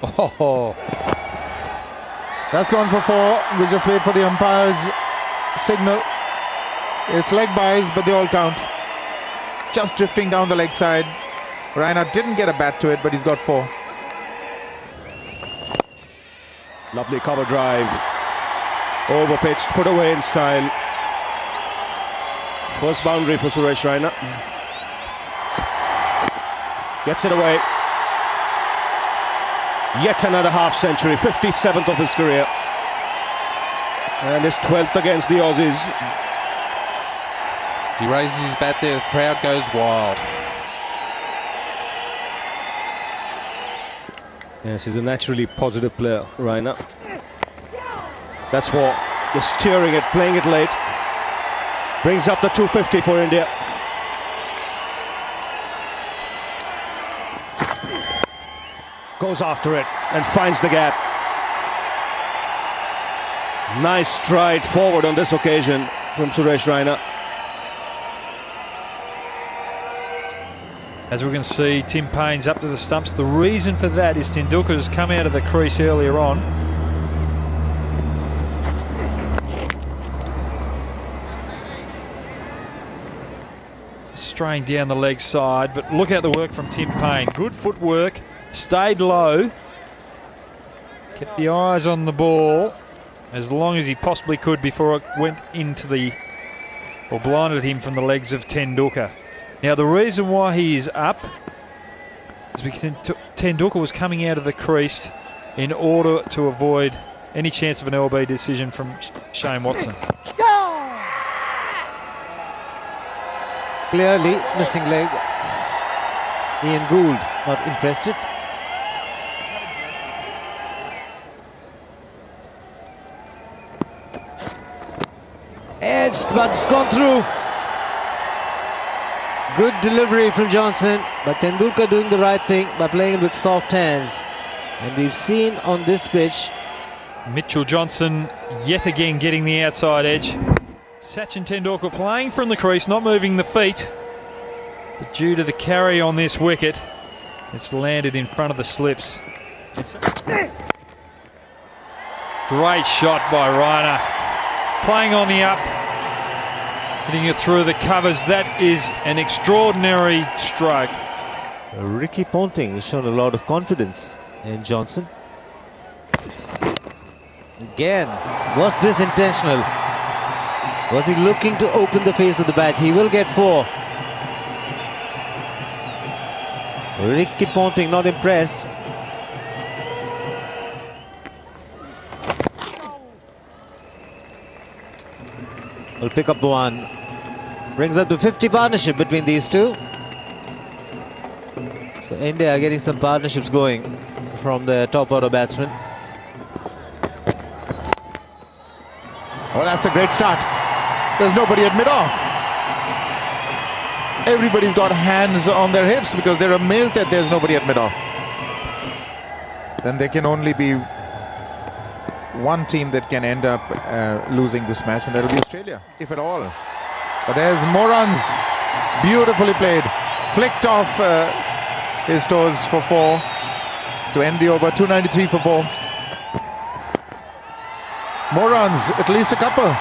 Oh.
That's gone for 4. We'll just wait for the umpire's signal. It's leg byes, but they all count. Just drifting down the leg side. Raina didn't get a bat to it, but he's got 4.
Lovely cover drive. Over pitched, put away in style. First boundary for Suresh Raina. Gets it away. Yet another half century, 57th of his career. And his 12th against the Aussies.
As he raises his bat there, the crowd goes wild.
Yes, he's a naturally positive player, Raina. That's for just steering it, playing it late. Brings up the 250 for India. Goes after it and finds the gap. Nice stride forward on this occasion from Suresh Raina.
As we can see, Tim Paine's up to the stumps. The reason for that is Tendulkar has come out of the crease earlier on. Straying down the leg side, but look at the work from Tim Paine. Good footwork, stayed low, kept the eyes on the ball as long as he possibly could before it went into the, or blinded him from the legs of Tendulkar. Now the reason why he is up is because Tendulkar was coming out of the crease in order to avoid any chance of an LB decision from Shane Watson.
Clearly missing leg. Ian Gould not interested. Edged, but it's gone through. Good delivery from Johnson, but Tendulkar doing the right thing by playing it with soft hands. And we've seen on this pitch
Mitchell Johnson yet again getting the outside edge. Sachin Tendulkar playing from the crease, not moving the feet. But due to the carry on this wicket, it's landed in front of the slips. It's a great shot by Raina. Playing on the up, hitting it through the covers. That is an extraordinary stroke.
Ricky Ponting has shown a lot of confidence in Johnson. Again, was this intentional? Was he looking to open the face of the bat? He will get 4. Ricky Ponting not impressed. Will pick up the 1. Brings up the 50 partnership between these two. So India are getting some partnerships going from the top order batsmen.
Oh, that's a great start. There's nobody at mid-off. Everybody's got hands on their hips because they're amazed that there's nobody at mid-off. Then there can only be one team that can end up losing this match, and that'll be Australia, if at all. But there's Moran's, beautifully played, flicked off his toes for 4 to end the over. 293 for 4. Moran's, at least a couple.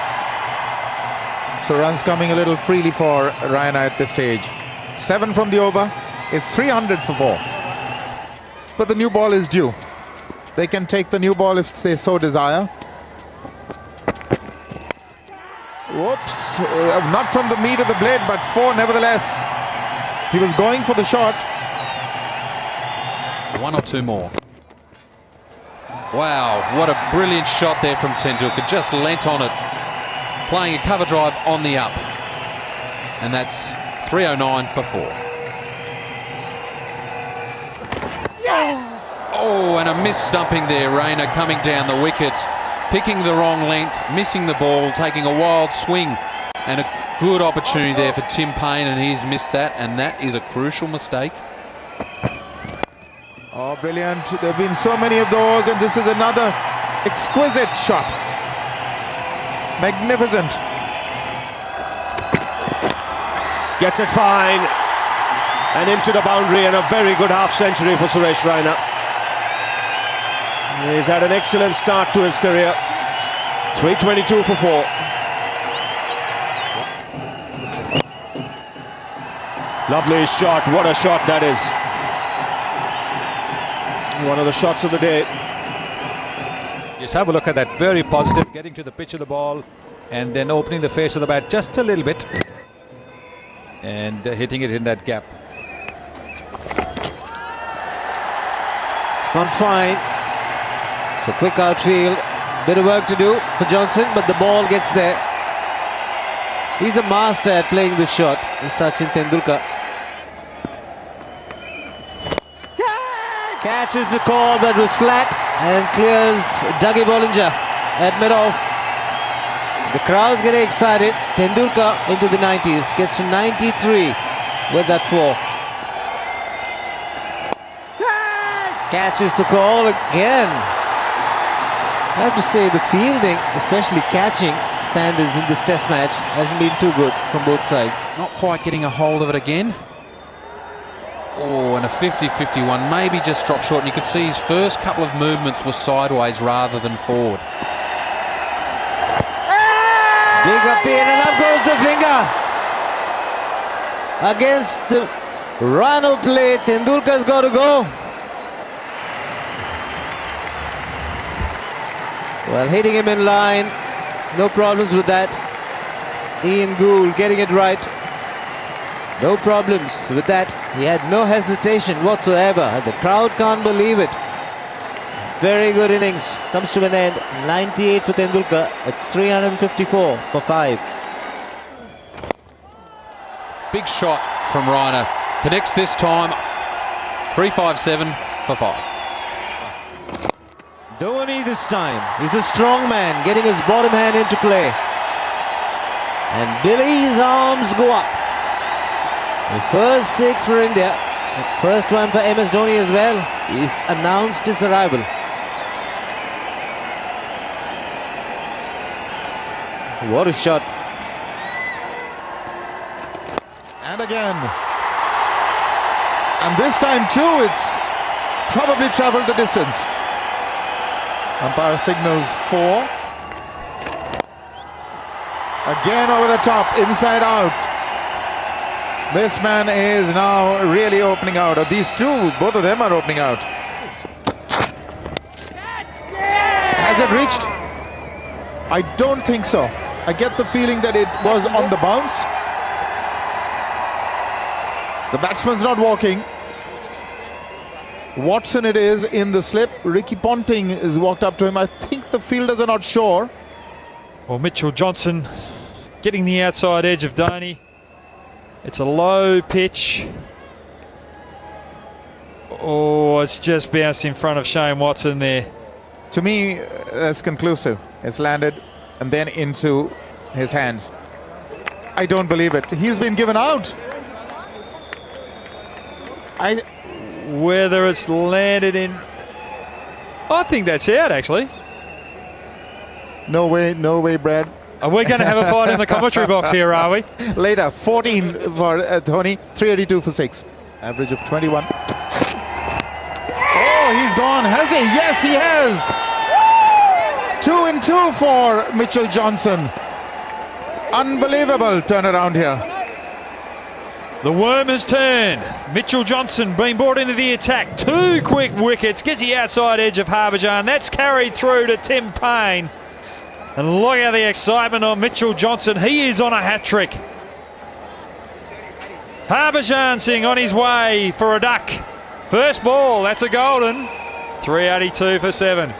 So runs coming a little freely for Raina at this stage. 7 from the over. It's 300 for 4. But the new ball is due. They can take the new ball if they so desire. Whoops. Not from the meat of the blade, but 4 nevertheless. He was going for the shot.
1 or 2 more. Wow, what a brilliant shot there from Tendulkar. Just leant on it. Playing a cover drive on the up. And that's 309 for 4. Oh, and a miss-stumping there. Raina coming down the wickets, picking the wrong length, missing the ball, taking a wild swing. And a good opportunity there for Tim Paine, and he's missed that. And that is a crucial mistake.
Oh, brilliant. There have been so many of those, and this is another exquisite shot. Magnificent.
Gets it fine. And into the boundary, and a very good half century for Suresh Raina. He's had an excellent start to his career. 322 for 4. Lovely shot. What a shot that is. One of the shots of the day.
Just have a look at that. Very positive, getting to the pitch of the ball and then opening the face of the bat just a little bit and hitting it in that gap.
It's gone fine. It's a quick outfield. Bit of work to do for Johnson, but the ball gets there. He's a master at playing this shot. Is Sachin Tendulkar. Catches the call, but was flat and clears Dougie Bollinger at mid-off. The crowd's getting excited. Tendulkar into the 90s, gets to 93 with that 4. Catches the call again. I have to say the fielding, especially catching standards in this test match, hasn't been too good from both sides.
Not quite getting a hold of it again. Oh, and a 50-51, maybe just dropped short, and you could see his first couple of movements were sideways rather than forward.
Big appeal, and up goes the finger. Against the run of play, Tendulkar's got to go. Well, hitting him in line, no problems with that. Ian Gould getting it right. No problems with that. He had no hesitation whatsoever. The crowd can't believe it. Very good innings. Comes to an end. 98 for Tendulkar. It's 354 for 5.
Big shot from Raina. Connects this time. 357 for 5.
Dhoni this time. He's a strong man, getting his bottom hand into play. And Billy's arms go up. The first 6 for India. The first one for MS Dhoni as well. He's announced his arrival. What a shot.
And again. And this time too, it's probably traveled the distance. Umpire signals 4. Again over the top, inside out. This man is now really opening out. These two, both of them are opening out. Has it reached? I don't think so. I get the feeling that it was on the bounce. The batsman's not walking. Watson it is in the slip. Ricky Ponting has walked up to him. I think the fielders are not sure.
Well, Mitchell Johnson getting the outside edge of Dhoni. It's a low pitch. Oh, it's just bounced in front of Shane Watson there.
To me, that's conclusive. It's landed and then into his hands. I don't believe it. He's been given out.
Whether it's landed in... I think that's out, actually.
No way, Brad.
Are we going to have a fight in the commentary box here, are we?
Later, 14 for Dhoni, 382 for 6. Average of 21. Oh, he's gone, has he? Yes, he has. 2 and 2 for Mitchell Johnson. Unbelievable turnaround here.
The worm has turned. Mitchell Johnson being brought into the attack. 2 quick wickets. Gets the outside edge of Harbhajan. That's carried through to Tim Paine. And look at the excitement on Mitchell Johnson. He is on a hat-trick. Harbhajan Singh on his way for a duck. First ball, that's a golden. 382 for 7.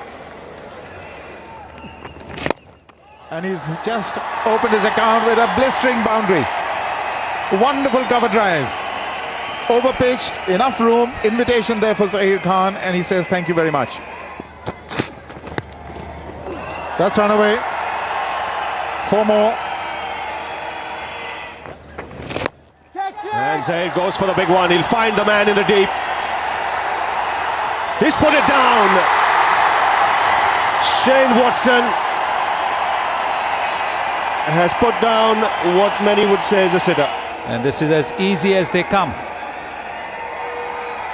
And he's just opened his account with a blistering boundary. Wonderful cover drive. Overpitched, enough room. Invitation there for Zahir Khan, and he says thank you very much. That's run away. 4 more.
And Zahir goes for the big one. He'll find the man in the deep. He's put it down. Shane Watson has put down what many would say is a sitter.
And this is as easy as they come.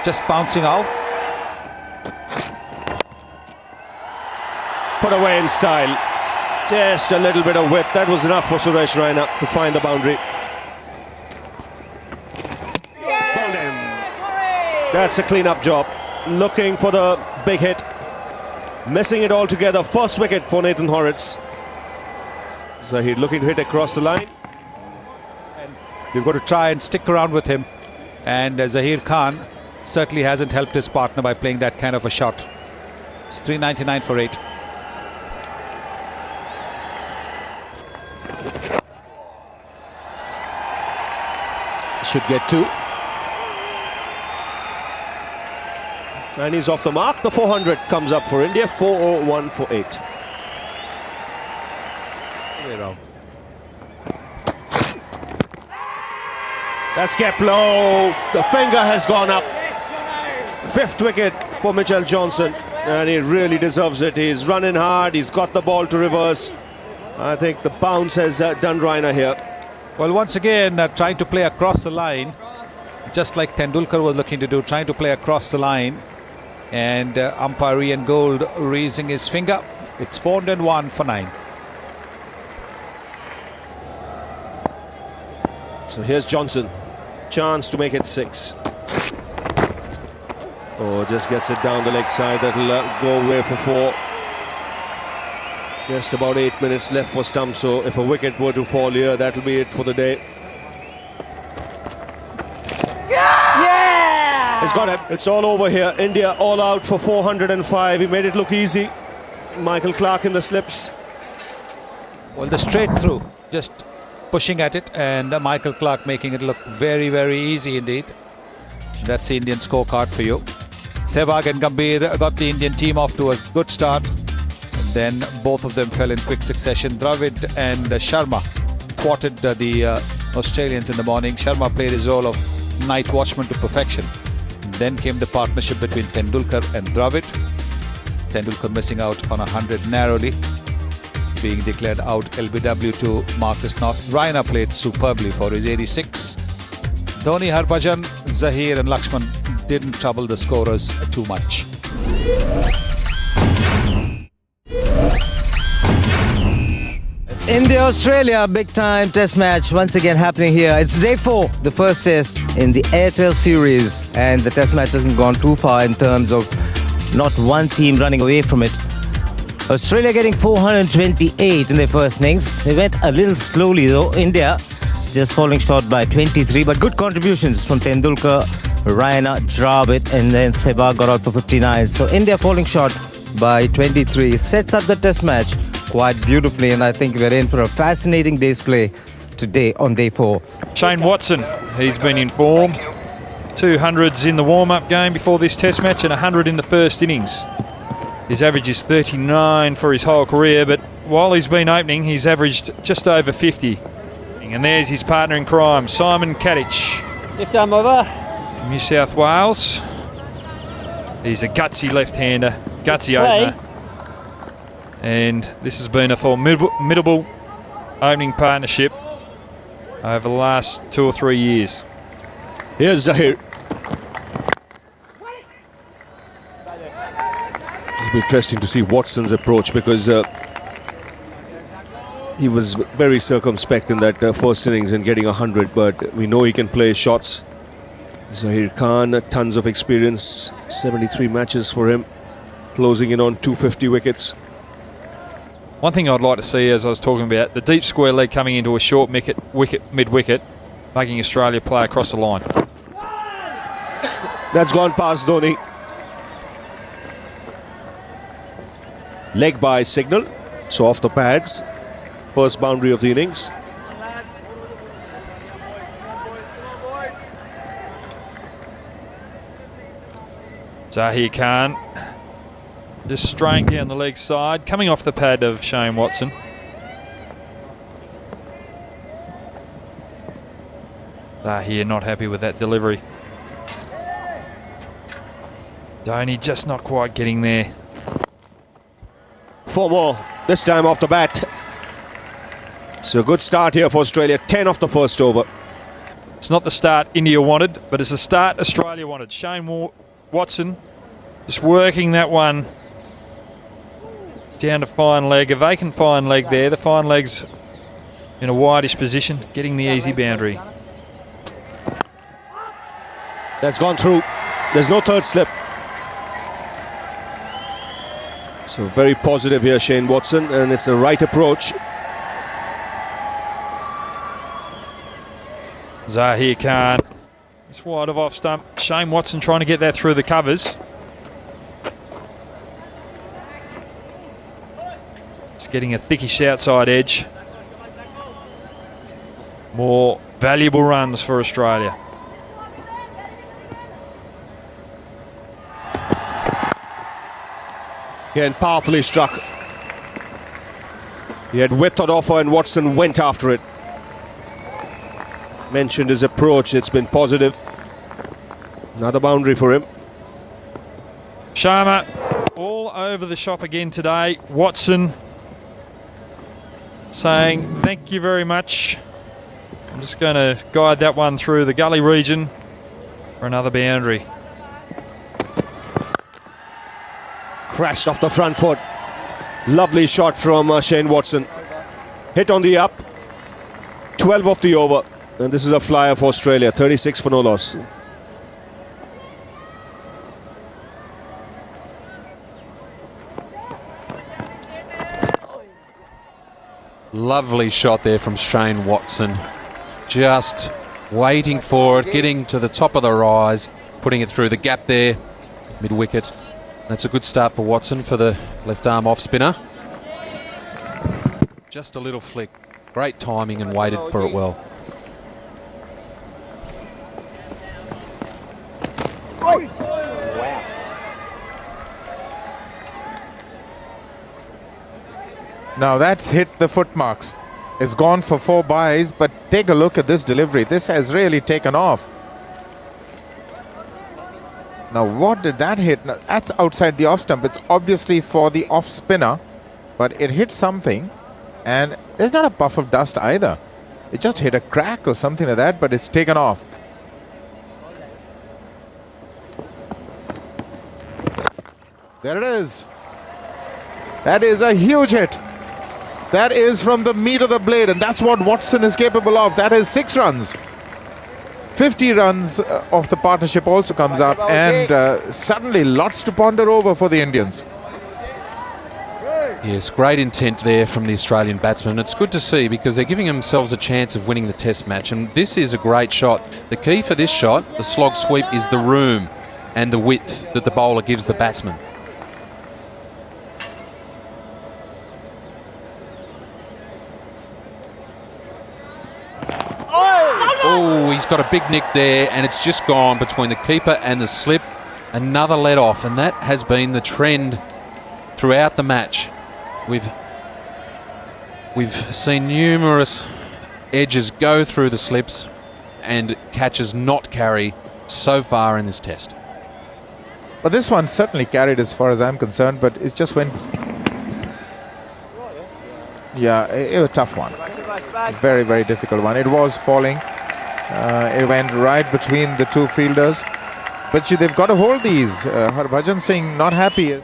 Just bouncing out.
Put away in style. Just a little bit of width. That was enough for Suresh Raina to find the boundary. Bowled in. That's a clean-up job. looking for the big hit. Missing it altogether. First wicket for Nathan Hauritz. Zahir looking to hit across the line.
And you've got to try and stick around with him. And Zahir Khan certainly hasn't helped his partner by playing that kind of a shot. It's 399 for 8.
Should get 2. And he's off the mark. The 400 comes up for India. 401 for 8. Way around. That's kept low. The finger has gone up. 5th wicket for Mitchell Johnson. And he really deserves it. He's running hard. He's got the ball to reverse. I think the bounce has done Raina here.
Well, once again, trying to play across the line, just like Tendulkar was looking to do, trying to play across the line. And umpire Ian Gould raising his finger. It's 401 for 9.
So here's Johnson. Chance to make it 6. Oh, just gets it down the leg side. That'll go away for 4. Just about 8 minutes left for stump. So if a wicket were to fall here, that'll be it for the day. Yeah! He's got it. It's all over here. India all out for 405. He made it look easy. Michael Clarke in the slips.
Well, the straight through, just pushing at it, and Michael Clarke making it look very, very easy indeed. That's the Indian scorecard for you. Sehwag and Gambhir got the Indian team off to a good start. And then both of them fell in quick succession. Dravid and Sharma thwarted the Australians in the morning. Sharma played his role of night watchman to perfection. And then came the partnership between Tendulkar and Dravid. Tendulkar missing out on 100 narrowly, being declared out LBW to Marcus North. Raina played superbly for his 86. Dhoni, Harbhajan, Zahir and Lakshman didn't trouble the scorers too much.
It's India-Australia big time test match once again happening here. It's day 4, the first test in the Airtel series, and the test match hasn't gone too far in terms of not one team running away from it. Australia getting 428 in their first innings. They went a little slowly though. India just falling short by 23, but good contributions from Tendulkar, Raina, Dravid, and then Sehwag got out for 59. So India falling short by 23 sets up the test match quite beautifully, and I think we're in for a fascinating day's play today on day 4.
Shane Watson, he's been in form. 200s in the warm-up game before this test match and 100 in the first innings. His average is 39 for his whole career, but while he's been opening, he's averaged just over 50. And there's his partner in crime, Simon Kadich.
Left arm over.
New South Wales. He's a gutsy left-hander, gutsy opener. And this has been a formidable opening partnership over the last 2 or 3 years.
Here's Zahir. It'll be interesting to see Watson's approach, because he was very circumspect in that first innings and getting 100, but we know he can play shots. Zahir Khan, tons of experience, 73 matches for him, closing in on 250 wickets.
One thing I'd like to see, as I was talking about, the deep square leg coming into a short mid-wicket, making Australia play across the line.
That's gone past Dhoni. Leg by signal, so off the pads. First boundary of the innings.
Zahir Khan just straying down the leg side, coming off the pad of Shane Watson. Zahir not happy with that delivery. Dhoni just not quite getting there.
4 more, this time off the bat. So a good start here for Australia, 10 off the first over.
It's not the start India wanted, but it's the start Australia wanted. Shane Watson just working that one down to fine leg, a vacant fine leg there. The fine leg's in a wideish position, getting the easy boundary.
That's gone through. There's no third slip. So very positive here, Shane Watson, and it's the right approach.
Zahir Khan. It's wide of off stump. Shane Watson trying to get that through the covers. It's getting a thickish outside edge. More valuable runs for Australia.
Again, powerfully struck. He had width on offer and Watson went after it. Mentioned his approach, it's been positive. Another boundary for him.
Sharma all over the shop again today. Watson saying thank you very much. I'm just going to guide that one through the gully region for another boundary.
Crashed off the front foot. Lovely shot from Shane Watson. Hit on the up. 12 off the over. And this is a flyer for Australia. 36 for no loss.
Lovely shot there from Shane Watson. Just waiting for it, getting to the top of the rise, putting it through the gap there, mid-wicket. That's a good start for Watson for the left arm off spinner. Just a little flick. Great timing and waited for it well.
Now that's hit the foot marks. It's gone for 4 byes, but take a look at this delivery. This has really taken off. Now what did that hit? Now, that's outside the off stump. It's obviously for the off spinner, but it hit something, and there's not a puff of dust either. It just hit a crack or something like that, but it's taken off. There it is. That is a huge hit. That is from the meat of the blade, and that's what Watson is capable of. That is 6 runs. 50 runs of the partnership also comes up, and suddenly lots to ponder over for the Indians.
Yes, great intent there from the Australian batsman. It's good to see because they're giving themselves a chance of winning the test match, and this is a great shot. The key for this shot, the slog sweep, is the room and the width that the bowler gives the batsman. Oh, he's got a big nick there, and it's just gone between the keeper and the slip. Another let off, and that has been the trend throughout the match. We've seen numerous edges go through the slips and catches not carry so far in this test.
But this one certainly carried as far as I'm concerned, but it just went... Yeah, it was a tough one. Very, very difficult one. It was falling. It went right between the 2 fielders. But they've got to hold these. Harbhajan Singh not happy.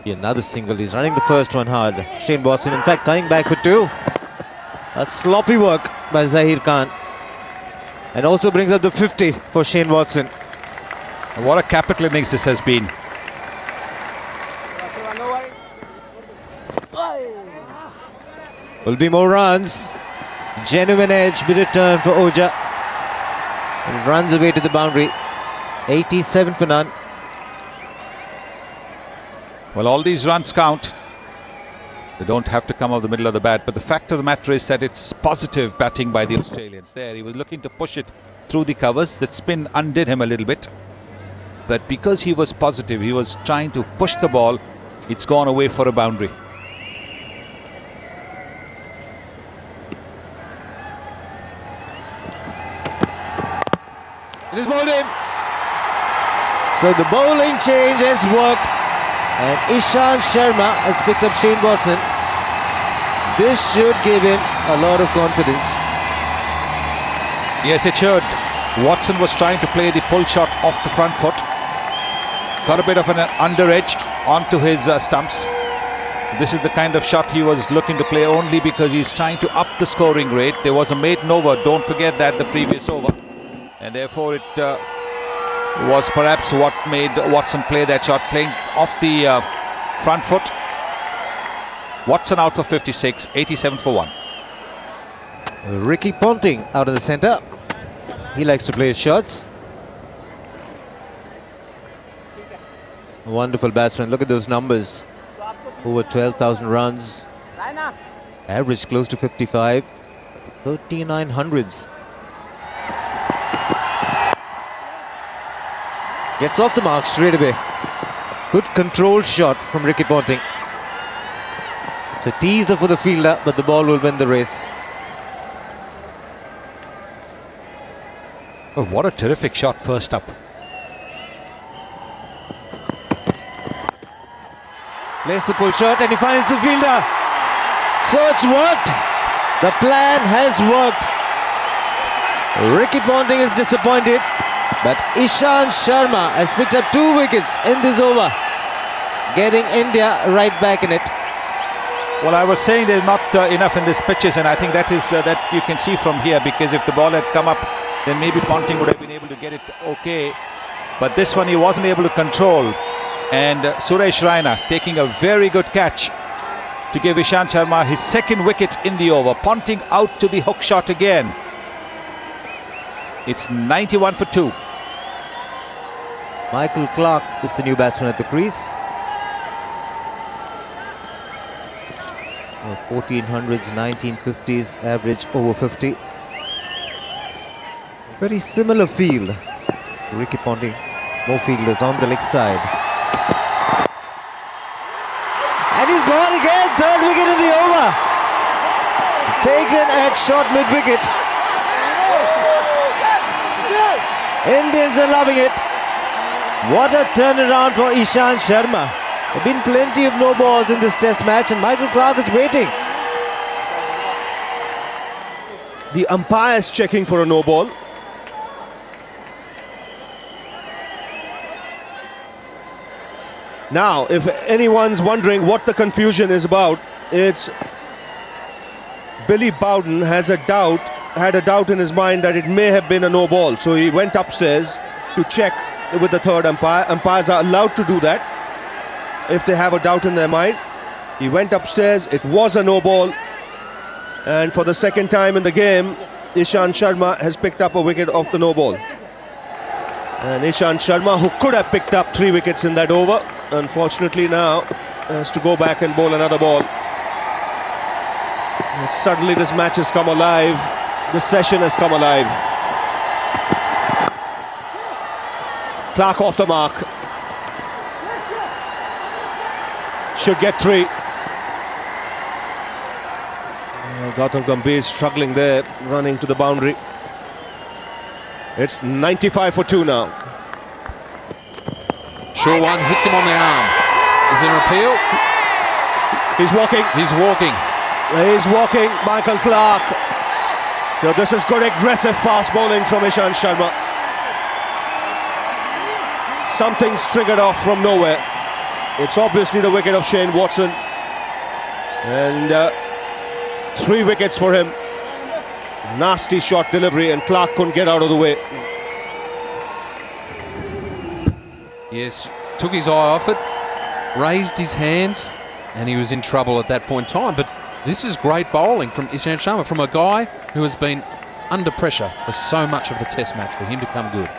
Another single. He's running the first one hard. Shane Watson, in fact, coming back for 2. That's sloppy work by Zahir Khan. And also brings up the 50 for Shane Watson.
What a capital innings this has been.
Will be more runs. Genuine edge be returned for Oja. And runs away to the boundary. 87 for none.
Well, all these runs count. They don't have to come off the middle of the bat. But the fact of the matter is that it's positive batting by the Australians there. He was looking to push it through the covers. That spin undid him a little bit. But because he was positive, he was trying to push the ball, it's gone away for a boundary.
It is bowled in. So the bowling change has worked, and Ishant Sharma has picked up Shane Watson. This should give him a lot of confidence.
Yes, it should. Watson was trying to play the pull shot off the front foot. Got a bit of an under edge onto his stumps. This is the kind of shot he was looking to play only because he's trying to up the scoring rate. There was a maiden over, don't forget that, the previous over. And therefore it was perhaps what made Watson play that shot, playing off the front foot. Watson out for 56, 87 for 1.
Ricky Ponting out in the centre. He likes to play his shots. A wonderful batsman. Look at those numbers. Over 12,000 runs. Average close to 55. 39 hundreds. Gets off the mark straight away. Good controlled shot from Ricky Ponting. It's a teaser for the fielder, but the ball will win the race.
Oh, what a terrific shot first up.
Plays the full shot and he finds the fielder. So it's worked. The plan has worked. Ricky Ponting is disappointed, but Ishant Sharma has picked up 2 wickets in this over, getting India right back in it.
Well, I was saying there's not enough in these pitches, and I think that is that you can see from here, because if the ball had come up, then maybe Ponting would have been able to get it okay. But this one he wasn't able to control. And Suresh Raina taking a very good catch to give Ishant Sharma his 2nd wicket in the over. Ponting out to the hook shot again. It's 91 for 2.
Michael Clarke is the new batsman at the crease. 1400s, 1950s, average over 50. Very similar feel to Ricky Ponting. More fielders on the leg side. And he's gone again, 3rd wicket in the over. Taken at short mid-wicket. Indians are loving it. What a turnaround for Ishant Sharma. There have been plenty of no balls in this test match, and Michael Clarke is waiting.
The umpire's checking for a no ball. Now, if anyone's wondering what the confusion is about, it's Billy Bowden had a doubt in his mind that it may have been a no ball. So he went upstairs to check with the 3rd umpire. Umpires are allowed to do that if they have a doubt in their mind. He went upstairs, it was a no ball. And for the 2nd time in the game, Ishant Sharma has picked up a wicket off the no ball. And Ishant Sharma, who could have picked up 3 wickets in that over, unfortunately now has to go back and bowl another ball. And suddenly this match has come alive. This session has come alive. Clarke off the mark. Should get 3. Gautam Gambhir struggling there, running to the boundary. It's 95 for 2 now.
Sure one, hits him on the arm. Is there an appeal?
He's walking.
He's walking.
He's walking, Michael Clarke. So this is good aggressive fast bowling from Ishant Sharma. Something's triggered off from nowhere. It's obviously the wicket of Shane Watson. And 3 wickets for him. Nasty shot delivery, and Clarke couldn't get out of the way.
Yes, took his eye off it, raised his hands, and he was in trouble at that point in time. But this is great bowling from Ishant Sharma, from a guy who has been under pressure for so much of the test match, for him to come good.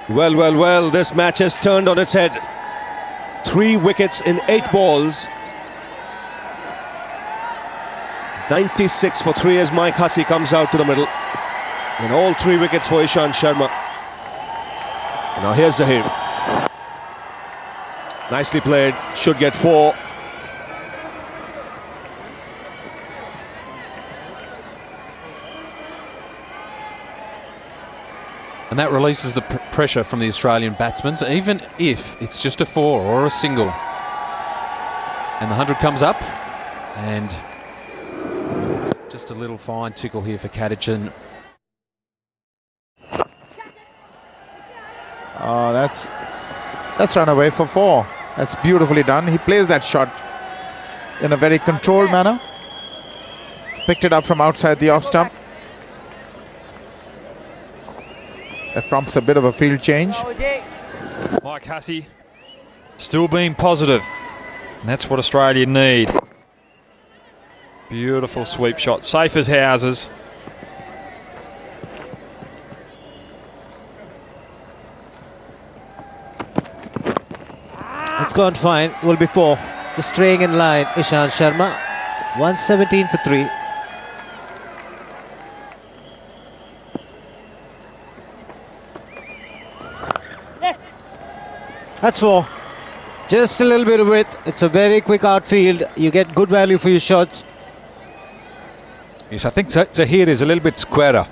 Well, this match has turned on its head. 3 wickets in 8 balls. 96 for 3 as Mike Hussey comes out to the middle. And all 3 wickets for Ishant Sharma. Now here's Zaheer. Nicely played, should get 4.
And that releases the pressure from the Australian batsmen, even if it's just a 4 or a single. And the 100 comes up, and just a little fine tickle here for Caddigan.
Oh, that's run away for 4. That's beautifully done. He plays that shot in a very controlled manner. Picked it up from outside the off stump. That prompts a bit of a field change.
Mike Hussey still being positive. And that's what Australia need. Beautiful sweep shot. Safe as houses.
It's gone fine. Will be 4. Just staying in line. Ishant Sharma. 117 for 3. That's 4. Just a little bit of width. It's a very quick outfield. You get good value for your shots.
Yes, I think Zahir is a little bit squarer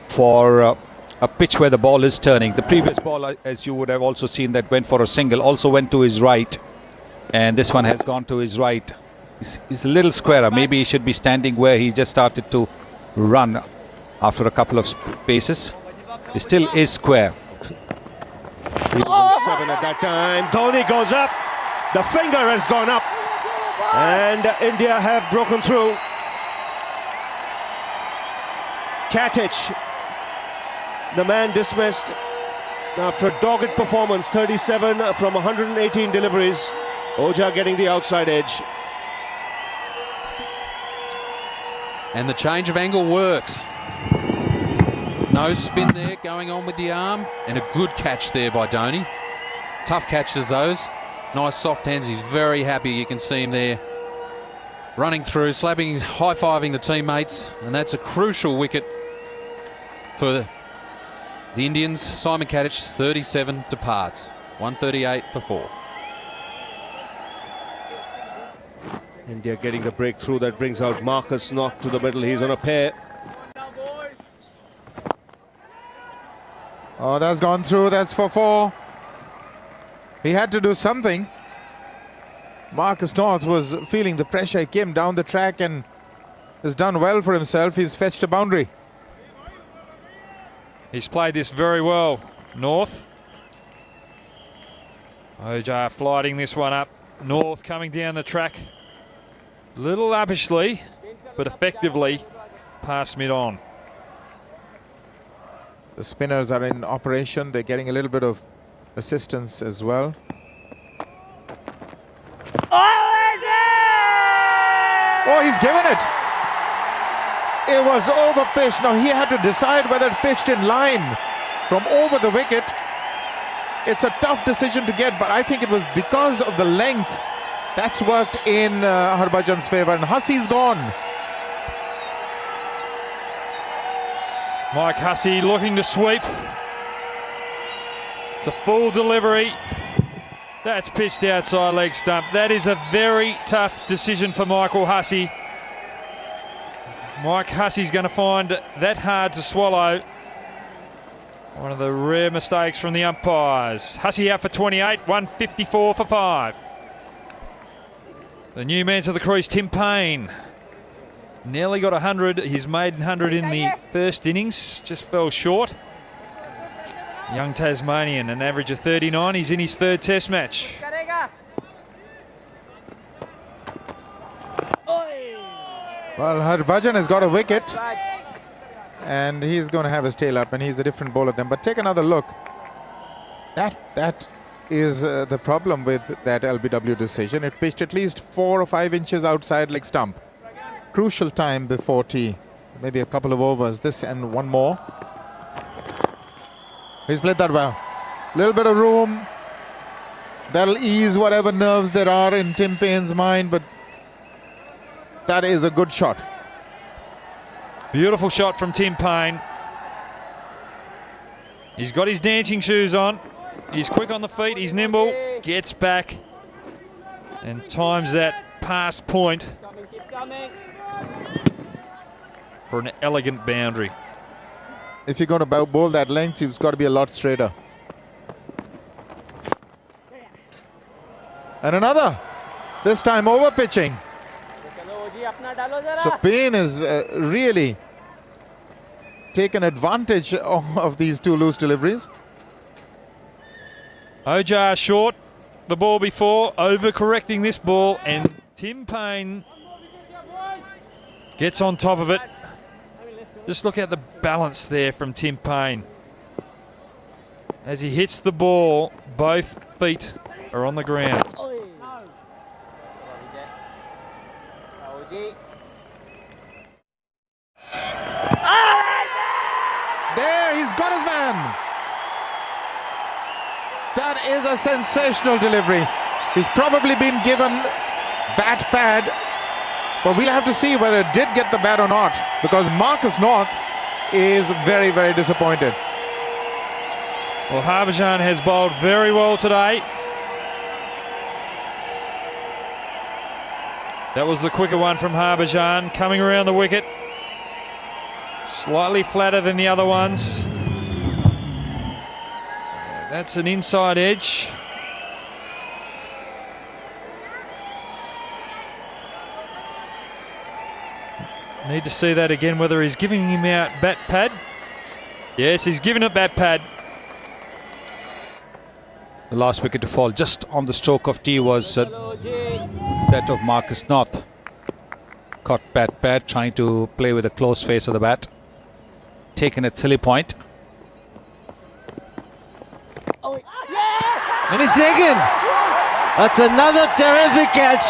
for a pitch where the ball is turning. The previous ball, as you would have also seen, that went for a single, also went to his right. And this one has gone to his right. He's a little squarer. Maybe he should be standing where he just started to run after a couple of paces. He still is square.
He was on 7 at that time. Dhoni goes up. The finger has gone up. And India have broken through. Katic, the man dismissed after a dogged performance. 37 from 118 deliveries. Ojha getting the outside edge.
And the change of angle works. No spin there going on with the arm, and a good catch there by Dhoni. Tough catches those. Nice soft hands. He's very happy. You can see him there running through, slapping, high-fiving the teammates, and that's a crucial wicket for the Indians. Simon Katic, 37 departs. 138 for 4.
India getting the breakthrough that brings out Marcus Knock to the middle. He's on a pair.
Oh, that's gone through. That's for 4. He had to do something. Marcus North was feeling the pressure. He came down the track and has done well for himself. He's fetched a boundary.
He's played this very well, North. Ojha flighting this one up. North coming down the track. Little uppishly, but effectively past mid-on.
The spinners are in operation. They're getting a little bit of assistance as well. Oh, he's given it. It was over pitched. Now he had to decide whether it pitched in line from over the wicket. It's a tough decision to get, but I think it was because of the length that's worked in Harbhajan's favour. And Hussey's gone.
Mike Hussey looking to sweep. It's a full delivery. That's pitched outside leg stump. That is a very tough decision for Michael Hussey. Mike Hussey's going to find that hard to swallow. One of the rare mistakes from the umpires. Hussey out for 28, 154 for 5. The new man to the crease, Tim Paine. Nearly got 100, his maiden 100 in the first innings, just fell short. Young Tasmanian, an average of 39, he's in his 3rd test match.
Well, Harbhajan has got a wicket and he's going to have his tail up, and he's a different bowler than. But take another look. That is the problem with that LBW decision. It pitched at least 4 or 5 inches outside leg stump. Crucial time before tea. Maybe a couple of overs. This and one more. He's played that well. Little bit of room. That'll ease whatever nerves there are in Tim Paine's mind, but that is a good shot.
Beautiful shot from Tim Paine. He's got his dancing shoes on. He's quick on the feet. He's nimble. Gets back and times that past point for an elegant boundary.
If you're going to bowl that length, you've got to be a lot straighter. And another. This time over pitching. So Paine is really taken advantage of these 2 loose deliveries.
Ojha short the ball before, overcorrecting this ball, and Tim Paine gets on top of it. Just look at the balance there from Tim Paine. As he hits the ball, both feet are on the ground.
There, he's got his man. That is a sensational delivery. He's probably been given bat pad, but we'll have to see whether it did get the bat or not, because Marcus North is very, very disappointed.
Well, Harbhajan has bowled very well today. That was the quicker one from Harbhajan, coming around the wicket. Slightly flatter than the other ones. That's an inside edge. Need to see that again, whether he's giving him out bat pad. Yes, he's giving it bat pad.
The last wicket to fall just on the stroke of tea was that of Marcus North. Caught bat pad, trying to play with a close face of the bat. Taken at silly point.
And he's taken. That's another terrific catch.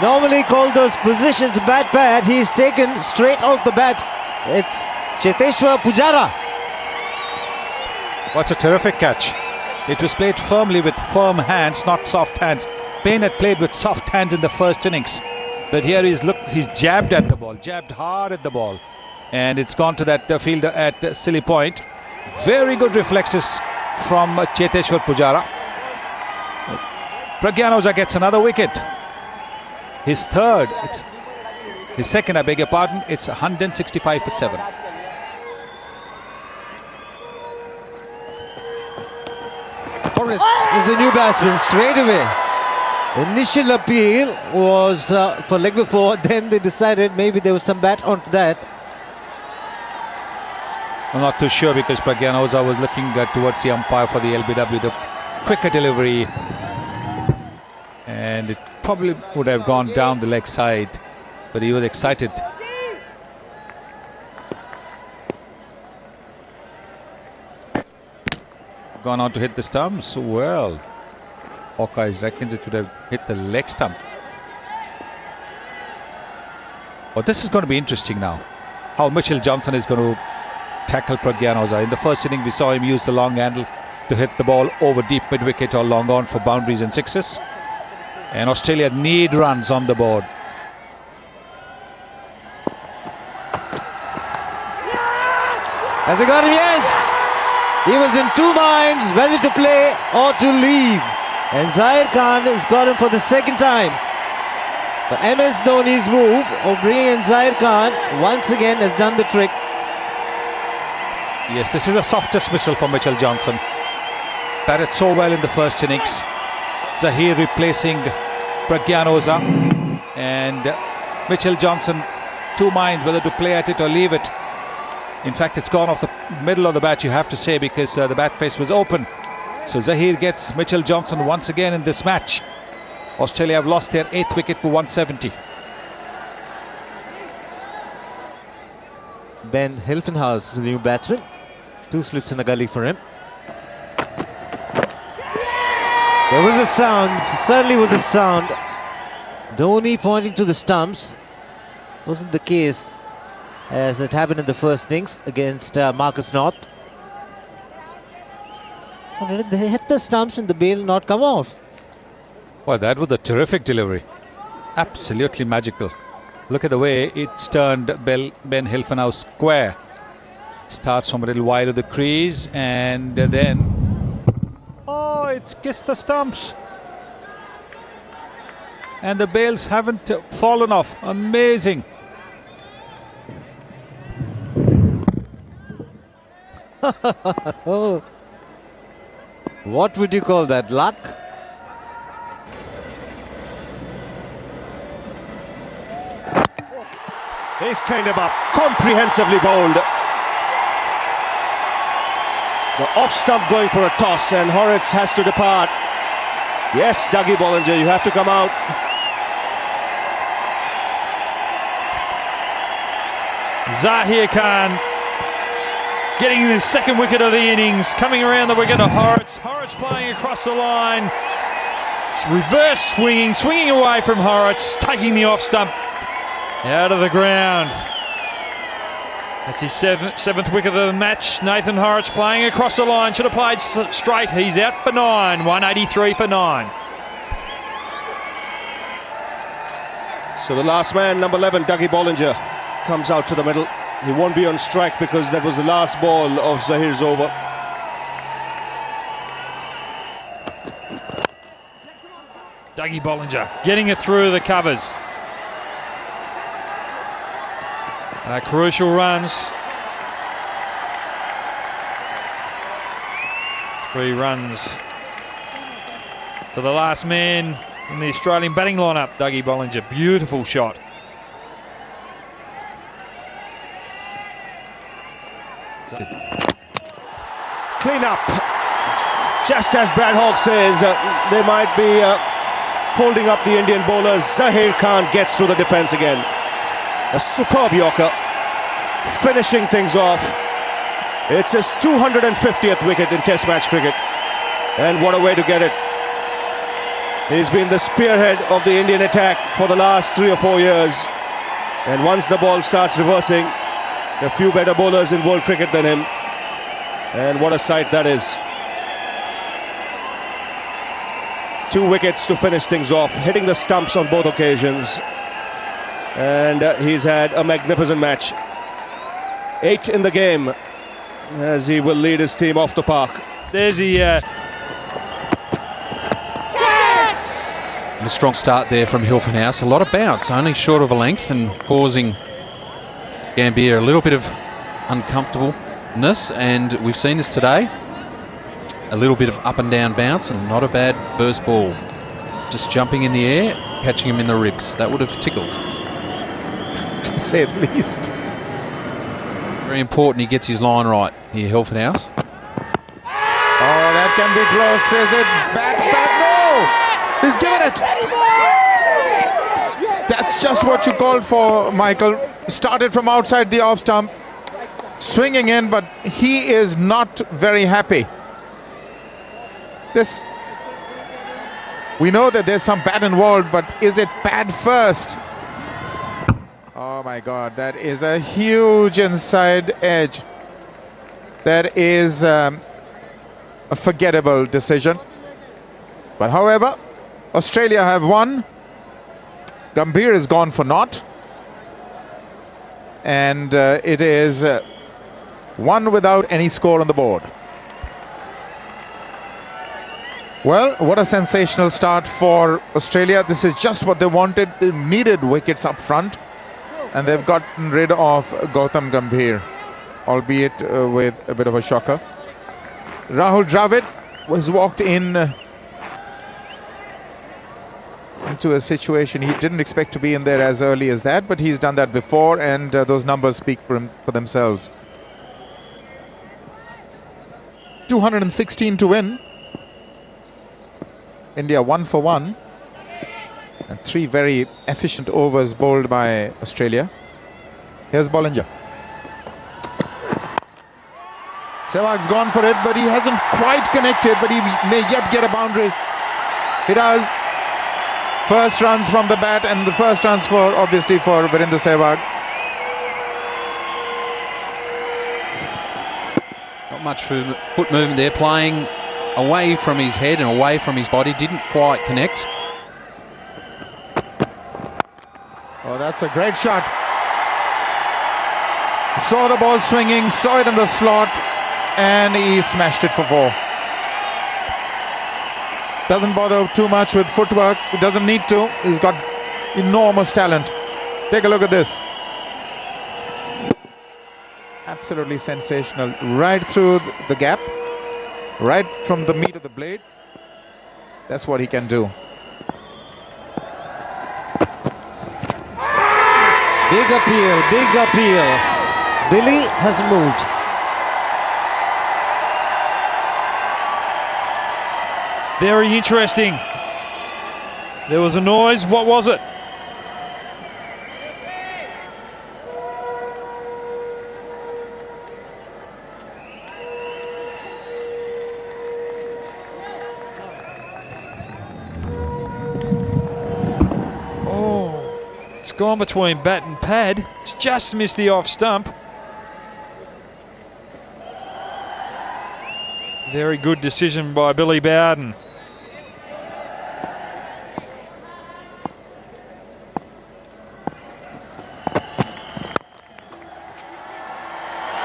Normally called those positions bat pad. He's taken straight off the bat. It's Cheteshwar Pujara.
What's a terrific catch. It was played firmly with firm hands, not soft hands. Payne had played with soft hands in the first innings. But here he's jabbed at the ball, jabbed hard at the ball. And it's gone to that fielder at silly point. Very good reflexes from Cheteshwar Pujara. Pragyan Oja gets another wicket. His third, his second, I beg your pardon. It's 165 for 7.
He's a new batsman straight away. Initial appeal was for leg before, then they decided maybe there was some bat onto that.
I'm not too sure, because Pragyan Oja was looking towards the umpire for the LBW, the quicker delivery, and it probably would have gone down the leg side, but he was excited. Gone on to hit the stumps. Well, Hawkeyes reckons it would have hit the leg stump. But this is going to be interesting now, how Mitchell Johnson is going to tackle Pragyan Oja. In the first inning, we saw him use the long handle to hit the ball over deep mid-wicket or long on for boundaries and sixes. And Australia need runs on the board.
Has he got him? Yes! He was in two minds, whether to play or to leave. And Zair Khan has got him for the second time. But MS Dhoni's move of bringing in Zair Khan once again has done the trick.
Yes, this is a soft dismissal for Mitchell Johnson. Batted so well in the first innings. Zaheer replacing Pragyan Oja, and Mitchell Johnson two minds whether to play at it or leave it. In fact, it's gone off the middle of the bat, you have to say, because the bat face was open. So Zaheer gets Mitchell Johnson once again in this match. Australia have lost their 8th wicket for 170.
Ben Hilfenhaus is the new batsman. 2 slips in a gully for him. There was a sound, certainly was a sound. Dhoni pointing to the stumps. Wasn't the case as it happened in the first innings against Marcus North. They hit the stumps and the bail not come off.
Well, that was a terrific delivery. Absolutely magical. Look at the way it's turned Ben Hilfenhaus square. Starts from a little wide of the crease and then... Oh, it's kissed the stumps. And the bails haven't fallen off. Amazing.
Oh. What would you call that? Luck?
He's cleaned him up, comprehensively bowled. The off stump going for a toss, and Horrocks has to depart. Yes, Dougie Bollinger, you have to come out.
Zaheer Khan getting the second wicket of the innings, coming around the wicket of Horrocks. Horrocks playing across the line. It's reverse swinging, swinging away from Horrocks, taking the off stump out of the ground. That's his seventh wicket of the match. Nathan Horrocks playing across the line. Should have played straight. He's out for 9. 183 for 9.
So the last man, number 11, Dougie Bollinger, comes out to the middle. He won't be on strike because that was the last ball of Zahir's over.
Dougie Bollinger getting it through the covers. Crucial runs. 3 runs to the last man in the Australian batting lineup, Dougie Bollinger. Beautiful shot.
Clean up. Just as Brad Hawke says, they might be holding up the Indian bowlers. Zahir Khan gets through the defence again. A superb Yorker, finishing things off. It's his 250th wicket in Test match cricket, and what a way to get it. He's been the spearhead of the Indian attack for the last 3 or 4 years, and once the ball starts reversing, there are a few better bowlers in world cricket than him, and what a sight that is. 2 wickets to finish things off, hitting the stumps on both occasions. And he's had a magnificent match. 8 in the game as he will lead his team off the park.
There's the...
And a strong start there from Hilton House. A lot of bounce, only short of a length, and causing Gambhir a little bit of uncomfortableness. And we've seen this today. A little bit of up and down bounce, and not a bad burst ball. Just jumping in the air, catching him in the ribs. That would have tickled.
To say the least.
Very important he gets his line right here, Hilton House.
Oh, that can be close. Is it back? No! He's given it. That's just what you called for, Michael. Started from outside the off stump, swinging in, but he is not very happy. This, we know that there's some bat involved, but is it pad first? Oh my God, that is a huge inside edge. That is a forgettable decision. But however, Australia have won. Gambhir is gone for naught. And it is one without any score on the board. Well, what a sensational start for Australia. This is just what they wanted. They needed wickets up front. And they've gotten rid of Gautam Gambhir, albeit with a bit of a shocker. Rahul Dravid was walked in into a situation he didn't expect to be in there as early as that, but he's done that before, and those numbers speak for themselves. 216 to win. India 1 for 1. And 3 very efficient overs bowled by Australia. Here's Bollinger. Sehwag's gone for it, but he hasn't quite connected, but he may yet get a boundary. He does. First runs from the bat, and the first runs for, obviously, for Virender Sehwag.
Not much foot movement there, playing away from his head and away from his body. Didn't quite connect.
Oh, that's a great shot. Saw the ball swinging, saw it in the slot, and he smashed it for 4. Doesn't bother too much with footwork. He doesn't need to. He's got enormous talent. Take a look at this. Absolutely sensational. Right through the gap. Right from the meat of the blade. That's what he can do.
Big appeal, big appeal. Billy has moved.
Very interesting. There was a noise. What was it? It's gone between bat and pad. It's just missed the off stump. Very good decision by Billy Bowden.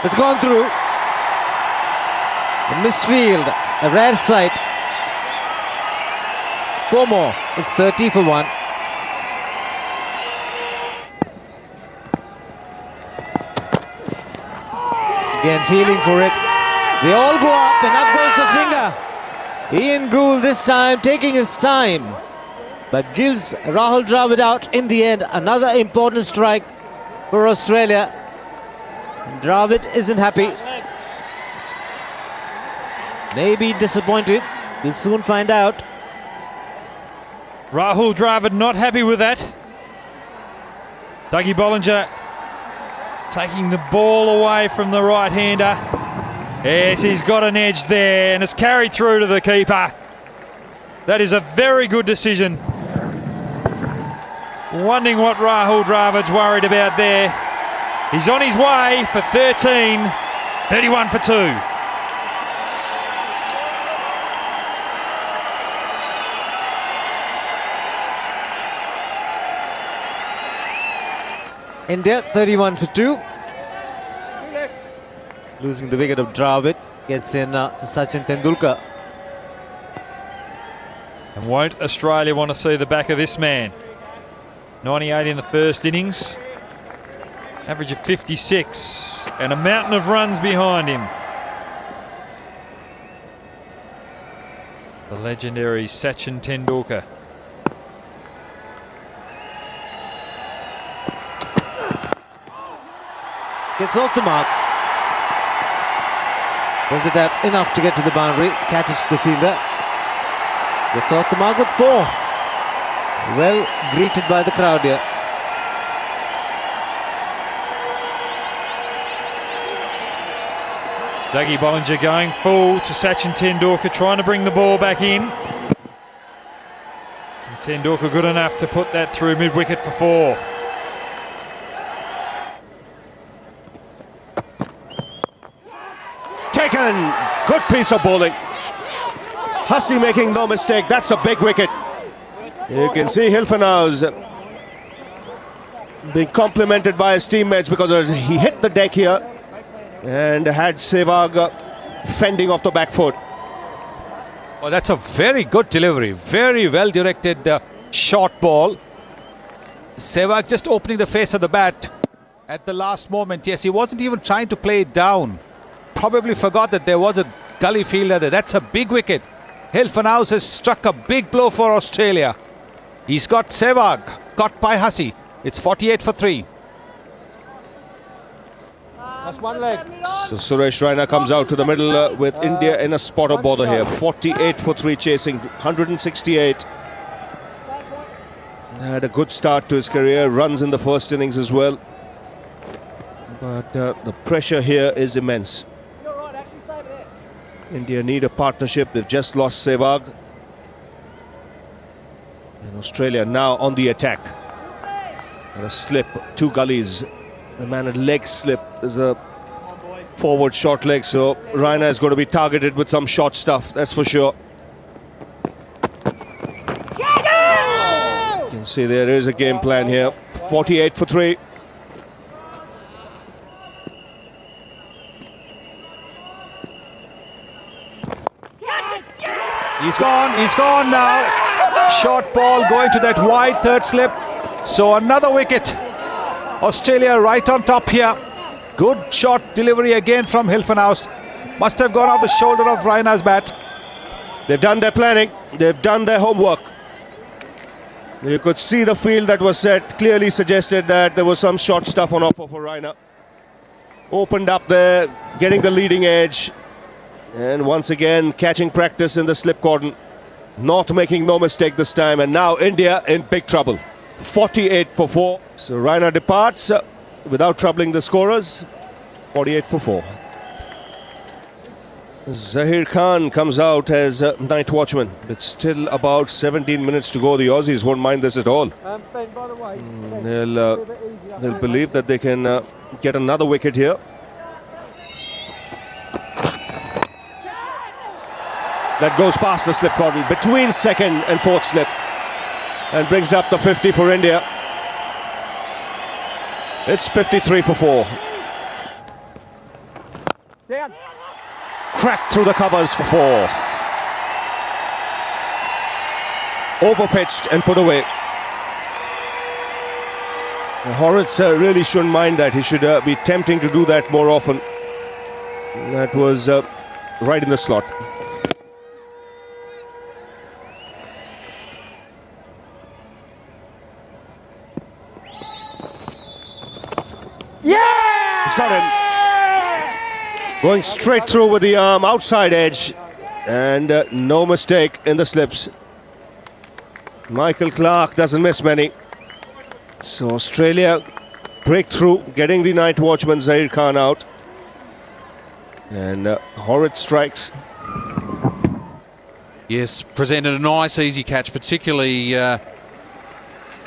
It's gone through. A misfield, a rare sight. 4 more. It's 30 for 1. Again, feeling for it. They all go up, and up goes the finger. Ian Gould this time taking his time, but gives Rahul Dravid out in the end. Another important strike for Australia. Dravid isn't happy. Maybe disappointed. We'll soon find out.
Rahul Dravid not happy with that. Dougie Bollinger taking the ball away from the right-hander. Yes, he's got an edge there, and it's carried through to the keeper. That is a very good decision. Wondering what Rahul Dravid's worried about there. He's on his way for 13, 31 for 2.
India 31 for 2. Losing the wicket of Dravid. Gets in Sachin Tendulkar.
And won't Australia want to see the back of this man? 98 in the first innings. Average of 56. And a mountain of runs behind him. The legendary Sachin Tendulkar.
Gets off the mark. Does it have enough to get to the boundary? Catches the fielder. Gets off the mark with 4. Well greeted by the crowd here.
Dougie Bollinger going full to Sachin Tendulkar, trying to bring the ball back in. And Tendulkar good enough to put that through mid-wicket for 4.
Taken. Good piece of bowling. Hussey making no mistake. That's a big wicket. You can see Hilfenhaus being complimented by his teammates because he hit the deck here and had Sehwag fending off the back foot.
Oh, that's a very good delivery. Very well directed short ball. Sehwag just opening the face of the bat at the last moment. Yes, he wasn't even trying to play it down. Probably forgot that there was a gully fielder there. That's a big wicket. Hilfenhaus has struck a big blow for Australia. He's got Sehwag caught by Hussey. It's 48 for 3.
So Suresh Raina comes out to the middle with India in a spot of bother here. 48 for 3 chasing 168. Had a good start to his career. Runs in the first innings as well. But the pressure here is immense. India need a partnership. They've just lost Sehwag. And Australia now on the attack. And a slip, 2 gullies. The man at leg slip is a forward short leg. So Raina is going to be targeted with some short stuff, that's for sure. You can see there is a game plan here. 48 for 3.
He's gone now. Short ball going to that wide third slip. So another wicket. Australia right on top here. Good shot delivery again from Hilfenhaus. Must have gone off the shoulder of Raina's bat.
They've done their planning. They've done their homework. You could see the field that was set clearly suggested that there was some short stuff on offer for Raina. Opened up there, getting the leading edge. And once again, catching practice in the slip cordon. Not making no mistake this time. And now India in big trouble. 48 for 4. So Raina departs without troubling the scorers. 48 for 4. Zahir Khan comes out as night watchman. It's still about 17 minutes to go. The Aussies won't mind this at all. They'll believe that they can get another wicket here. That goes past the slip cordon between second and fourth slip and brings up the 50 for India. It's 53 for 4. Cracked through the covers for 4. Overpitched and put away. Horrocks really shouldn't mind that. He should be tempting to do that more often. That was right in the slot. Yeah! He's got him. Going straight through with the arm, outside edge, and no mistake in the slips. Michael Clarke doesn't miss many. So Australia breakthrough, getting the night watchman Zahir Khan out. And Horrocks strikes.
Yes, presented a nice easy catch, particularly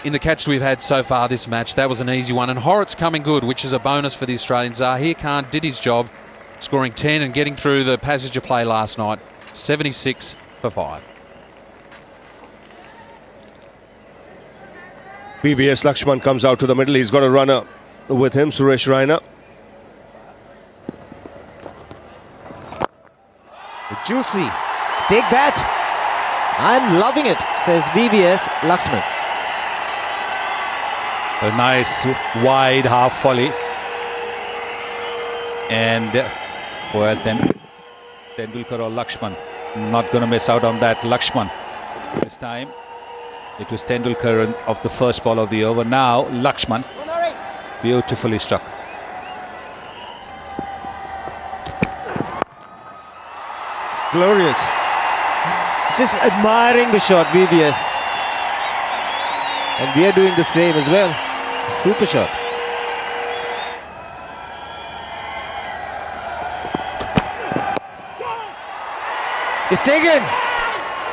in the catch we've had so far this match. That was an easy one, and Horrocks coming good, which is a bonus for the Australians. Zahir Khan did his job, scoring 10 and getting through the passage of play last night. 76 for 5.
VVS Lakshman comes out to the middle. He's got a runner with him, Suresh Raina.
Juicy. Take that. I'm loving it, says VVS Lakshman.
A nice wide half volley. And well, then Tendulkar or Lakshman not going to miss out on that. Lakshman this time. It was Tendulkar of the first ball of the over. Now Lakshman, beautifully struck.
Glorious. Just admiring the shot, VVS. And we are doing the same as well. Super shot. It's taken.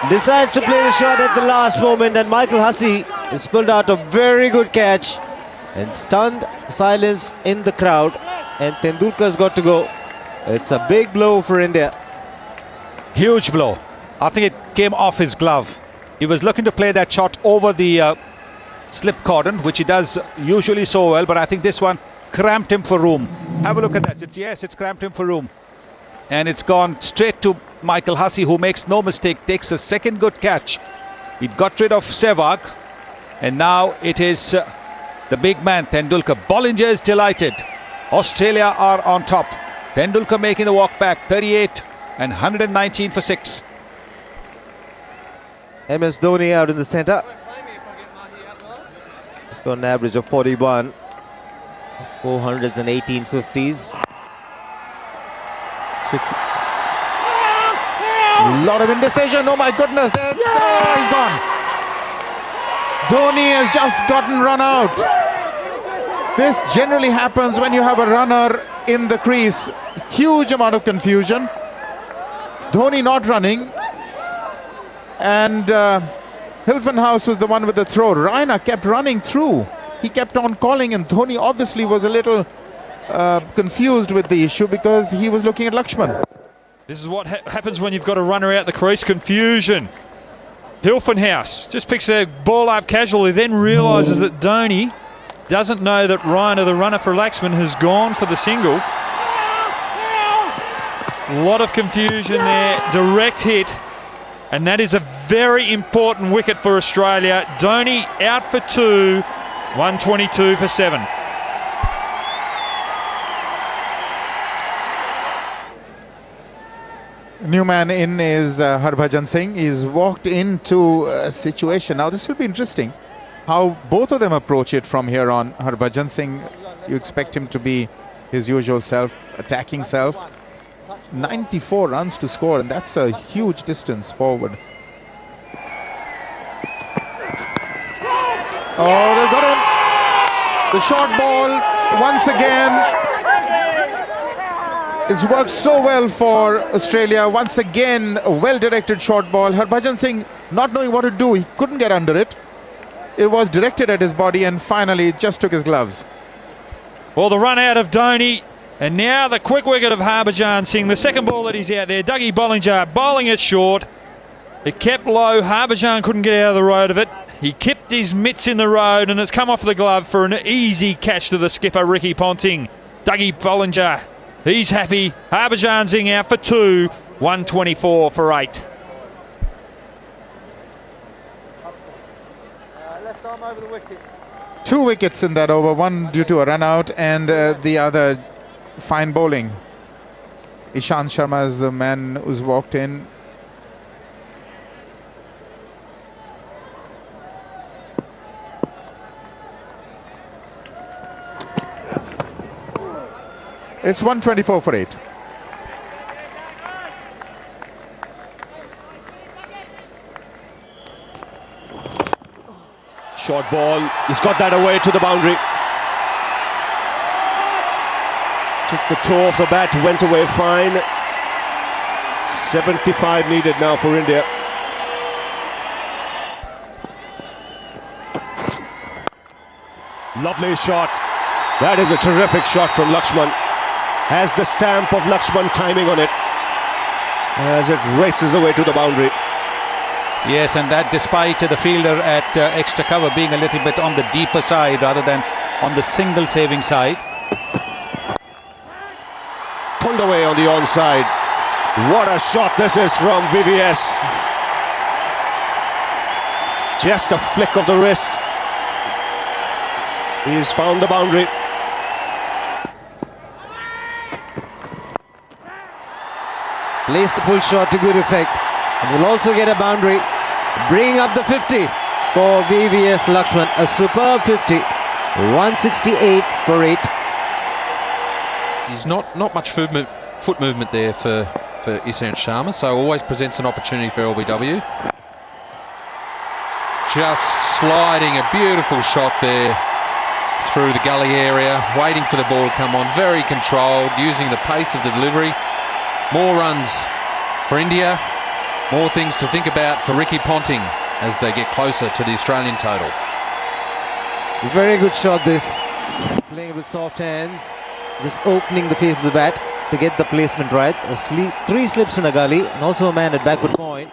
Decides to play the shot at the last moment, and Michael Hussey has pulled out a very good catch and stunned silence in the crowd, and Tendulkar's got to go. It's a big blow for India.
Huge blow. I think it came off his glove. He was looking to play that shot over the slip cordon, which he does usually so well, but I think this one cramped him for room. Have a look at that. Yes, it's cramped him for room. And it's gone straight to Michael Hussey, who makes no mistake, takes a second good catch. He got rid of Sehwag, and now it is the big man, Tendulkar. Bollinger is delighted. Australia are on top. Tendulkar making the walk back, 38 and 119 for 6.
MS Dhoni out in the centre. He's got an average of 41. 400s and 1850s.
A lot of indecision. Oh my goodness, he's gone. Dhoni has just gotten run out. This generally happens when you have a runner in the crease. Huge amount of confusion. Dhoni not running, and Hilfenhaus was the one with the throw. Raina kept running through. He kept on calling, and Dhoni obviously was a little confused with the issue because he was looking at Lakshman.
This is what happens when you've got a runner out the crease. Confusion. Hilfenhaus just picks a ball up casually, then realises that Dhoni doesn't know that Raina, the runner for Lakshman, has gone for the single. A lot of confusion there. Direct hit. And that is a very important wicket for Australia. Dhoni out for 2. 122 for 7.
New man in is Harbhajan Singh. He's walked into a situation. Now this will be interesting how both of them approach it from here on. Harbhajan Singh, you expect him to be his usual self, attacking self. 94 runs to score, and that's a huge distance forward. Oh, they've got him. The short ball once again. It's worked so well for Australia. Once again, a well-directed short ball. Harbhajan Singh not knowing what to do. He couldn't get under it. It was directed at his body and finally it just took his gloves.
Well, the run out of Dhoni, and now the quick wicket of Harbhajan Singh. The second ball that he's out there, Dougie Bollinger bowling it short. It kept low. Harbhajan couldn't get out of the road of it. He kept his mitts in the road and it's come off the glove for an easy catch to the skipper, Ricky Ponting. Dougie Bollinger, he's happy. Harbhajan Singh out for 2, 124 for 8.
Left arm over the wicket.
2 wickets in that over, one due to a run out and the other fine bowling. Ishant Sharma is the man who's walked in. It's 124 for 8.
Short ball. He's got that away to the boundary. Took the toe off the bat, went away fine. 75 needed now for India. Lovely shot. That is a terrific shot from Lakshman. Has the stamp of Lakshman timing on it as it races away to the boundary.
Yes, and that despite the fielder at extra cover being a little bit on the deeper side rather than on the single saving side.
Pulled away on the onside. What a shot this is from VVS. Just a flick of the wrist. He's found the boundary.
Placed the pull shot to good effect. And will also get a boundary. Bringing up the 50 for VVS Lakshman. A superb 50. 168 for 8.
He's not much foot movement there for Ishant Sharma, so always presents an opportunity for LBW. Just sliding a beautiful shot there through the gully area, waiting for the ball to come on, very controlled, using the pace of the delivery. More runs for India, more things to think about for Ricky Ponting as they get closer to the Australian total.
Very good shot this. Playing with soft hands. Just opening the face of the bat to get the placement right. 3 slips in a gully and also a man at backward point.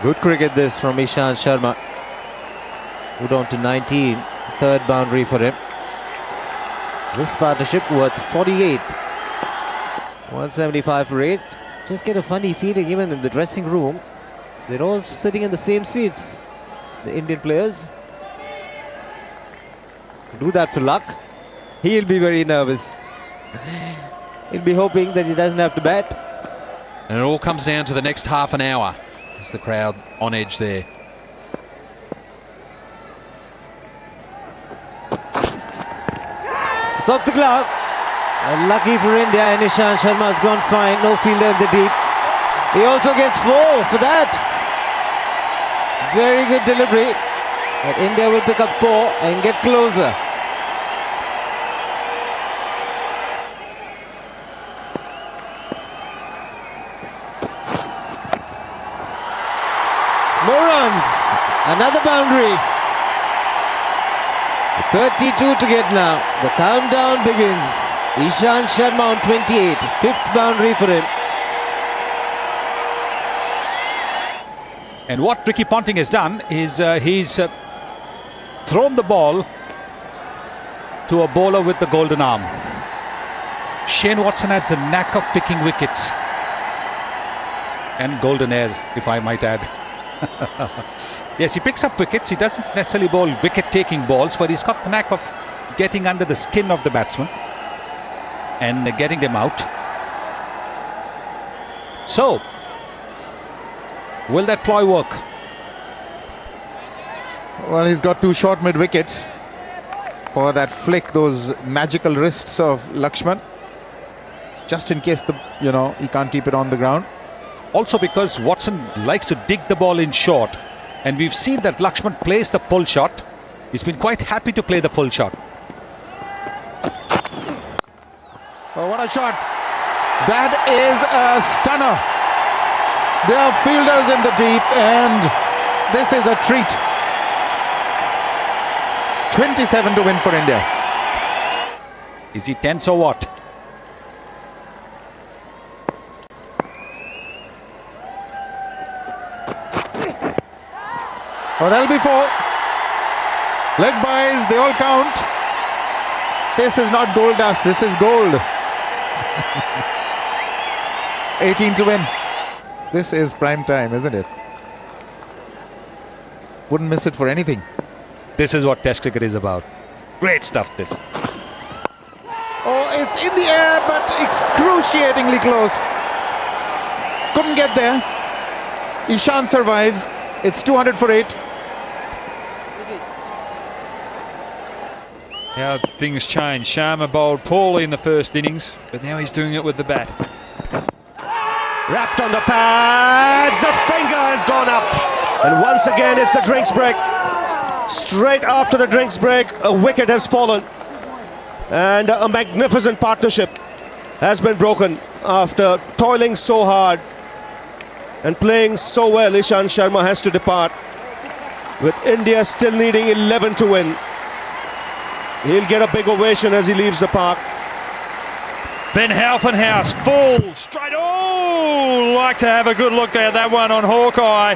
Good cricket this from Ishant Sharma. Put on to 19. Third boundary for him. This partnership worth 48. 175 for 8. Just get a funny feeling even in the dressing room. They're all sitting in the same seats. The Indian players. Do that for luck. He'll be very nervous. He'll be hoping that he doesn't have to bat.
And it all comes down to the next half an hour. Is the crowd on edge there?
It's off the glove. And lucky for India, and Ishant Sharma has gone fine. No fielder in the deep. He also gets 4 for that. Very good delivery. But India will pick up 4 and get closer. More runs. Another boundary. 32 to get now. The countdown begins. Ishant Sharma on 28. 5th boundary for him.
And what Ricky Ponting has done is he's thrown the ball to a bowler with the golden arm. Shane Watson has the knack of picking wickets. And golden air, if I might add. Yes, he picks up wickets. He doesn't necessarily bowl wicket-taking balls, but he's got the knack of getting under the skin of the batsman and getting them out. So, will that ploy work?
Well, he's got 2 short mid wickets for that flick, those magical wrists of Lakshman, just in case he can't keep it on the ground.
Also because Watson likes to dig the ball in short, and we've seen that Lakshman plays the pull shot. He's been quite happy to play the full shot.
Oh, what a shot. That is a stunner. There are fielders in the deep, and this is a treat. 27 to win for India.
Is he tense or what?
Oh, that'll be 4. Leg buys, they all count. This is not gold dust, this is gold. 18 to win. This is prime time, isn't it? Wouldn't miss it for anything.
This is what Test cricket is about. Great stuff, this.
Oh, it's in the air, but excruciatingly close. Couldn't get there. Ishan survives. It's 200 for 8.
How things change. Sharma bowled poorly in the first innings, but now he's doing it with the bat.
Wrapped on the pads, the finger has gone up. And once again, it's the drinks break. Straight after the drinks break, a wicket has fallen. And a magnificent partnership has been broken after toiling so hard and playing so well. Ishan Sharma has to depart, with India still needing 11 to win. He'll get a big ovation as he leaves the park.
Ben Halfenhaus, full, straight. Oh, like to have a good look at that one on Hawkeye.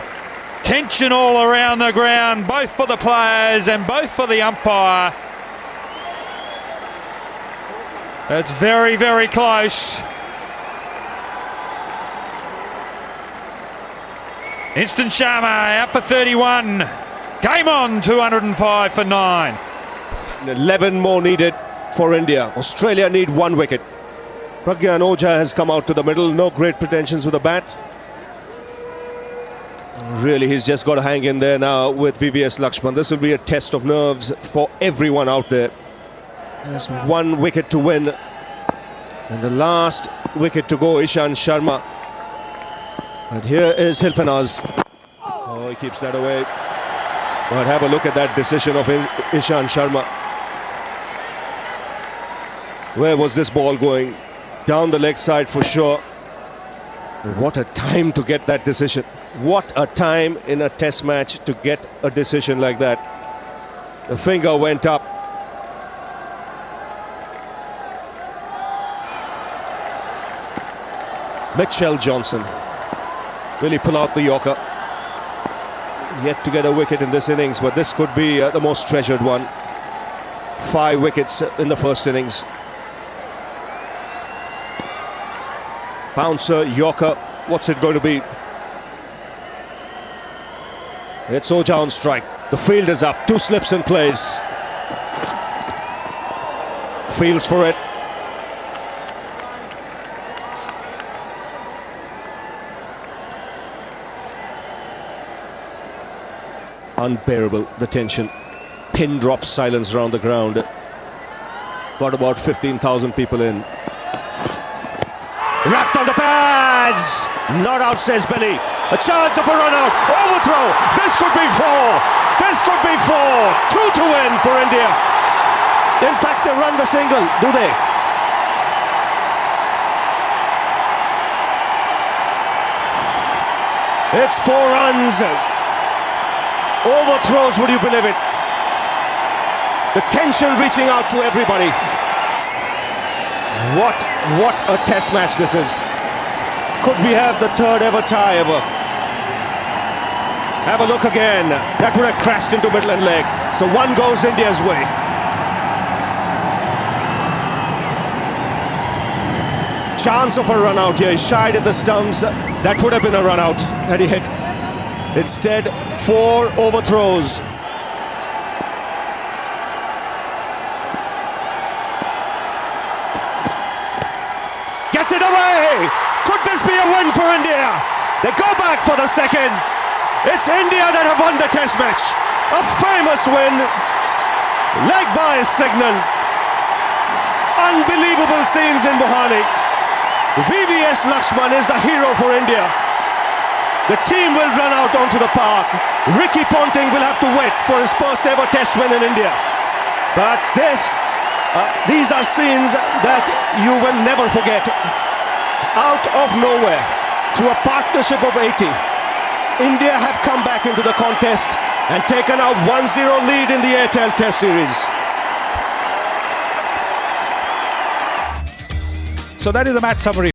Tension all around the ground, both for the players and both for the umpire. That's very, very close. Instant Sharma out for 31. Game on, 205 for 9.
11 more needed for India. Australia need 1 wicket. Pragyan Ojha has come out to the middle. No great pretensions with the bat. Really, he's just got to hang in there now with VVS Lakshman. This will be a test of nerves for everyone out there. There's 1 wicket to win. And the last wicket to go, Ishan Sharma. And here is Hilfenaz. Oh, he keeps that away. But have a look at that decision of Ishan Sharma. Where was this ball going? Down the leg side for sure. What a time to get that decision. What a time in a test match to get a decision like that. The finger went up. Mitchell Johnson. Will he pull out the Yorker? Yet to get a wicket in this innings, but this could be the most treasured one. 5 wickets in the first innings. Bouncer, Yorker, what's it going to be? It's Ojha on strike. The field is up, 2 slips in place. Fields for it. Unbearable, the tension. Pin drop silence around the ground. Got about 15,000 people in. Wrapped on the pads! Not out, says Billy. A chance of a run out. Overthrow. This could be 4. This could be 4. 2 to win for India. In fact, they run the single, do they? It's 4 runs. Overthrows, would you believe it? The tension reaching out to everybody. What a test match this is. Could we have the 3rd ever tie ever? Have a look again. That would have crashed into middle and leg. So 1 goes India's way. Chance of a run out here. He shied at the stumps. That would have been a run out had he hit. Instead, 4 overthrows. Gets it away! Could this be a win for India? They go back for the 2nd. It's India that have won the test match. A famous win. Leg by signal. Unbelievable scenes in Mohali. VVS Lakshman is the hero for India. The team will run out onto the park. Ricky Ponting will have to wait for his first ever test win in India. But this These are scenes that you will never forget. Out of nowhere, through a partnership of 80, India have come back into the contest and taken a 1-0 lead in the Airtel Test Series.
So that is the match summary.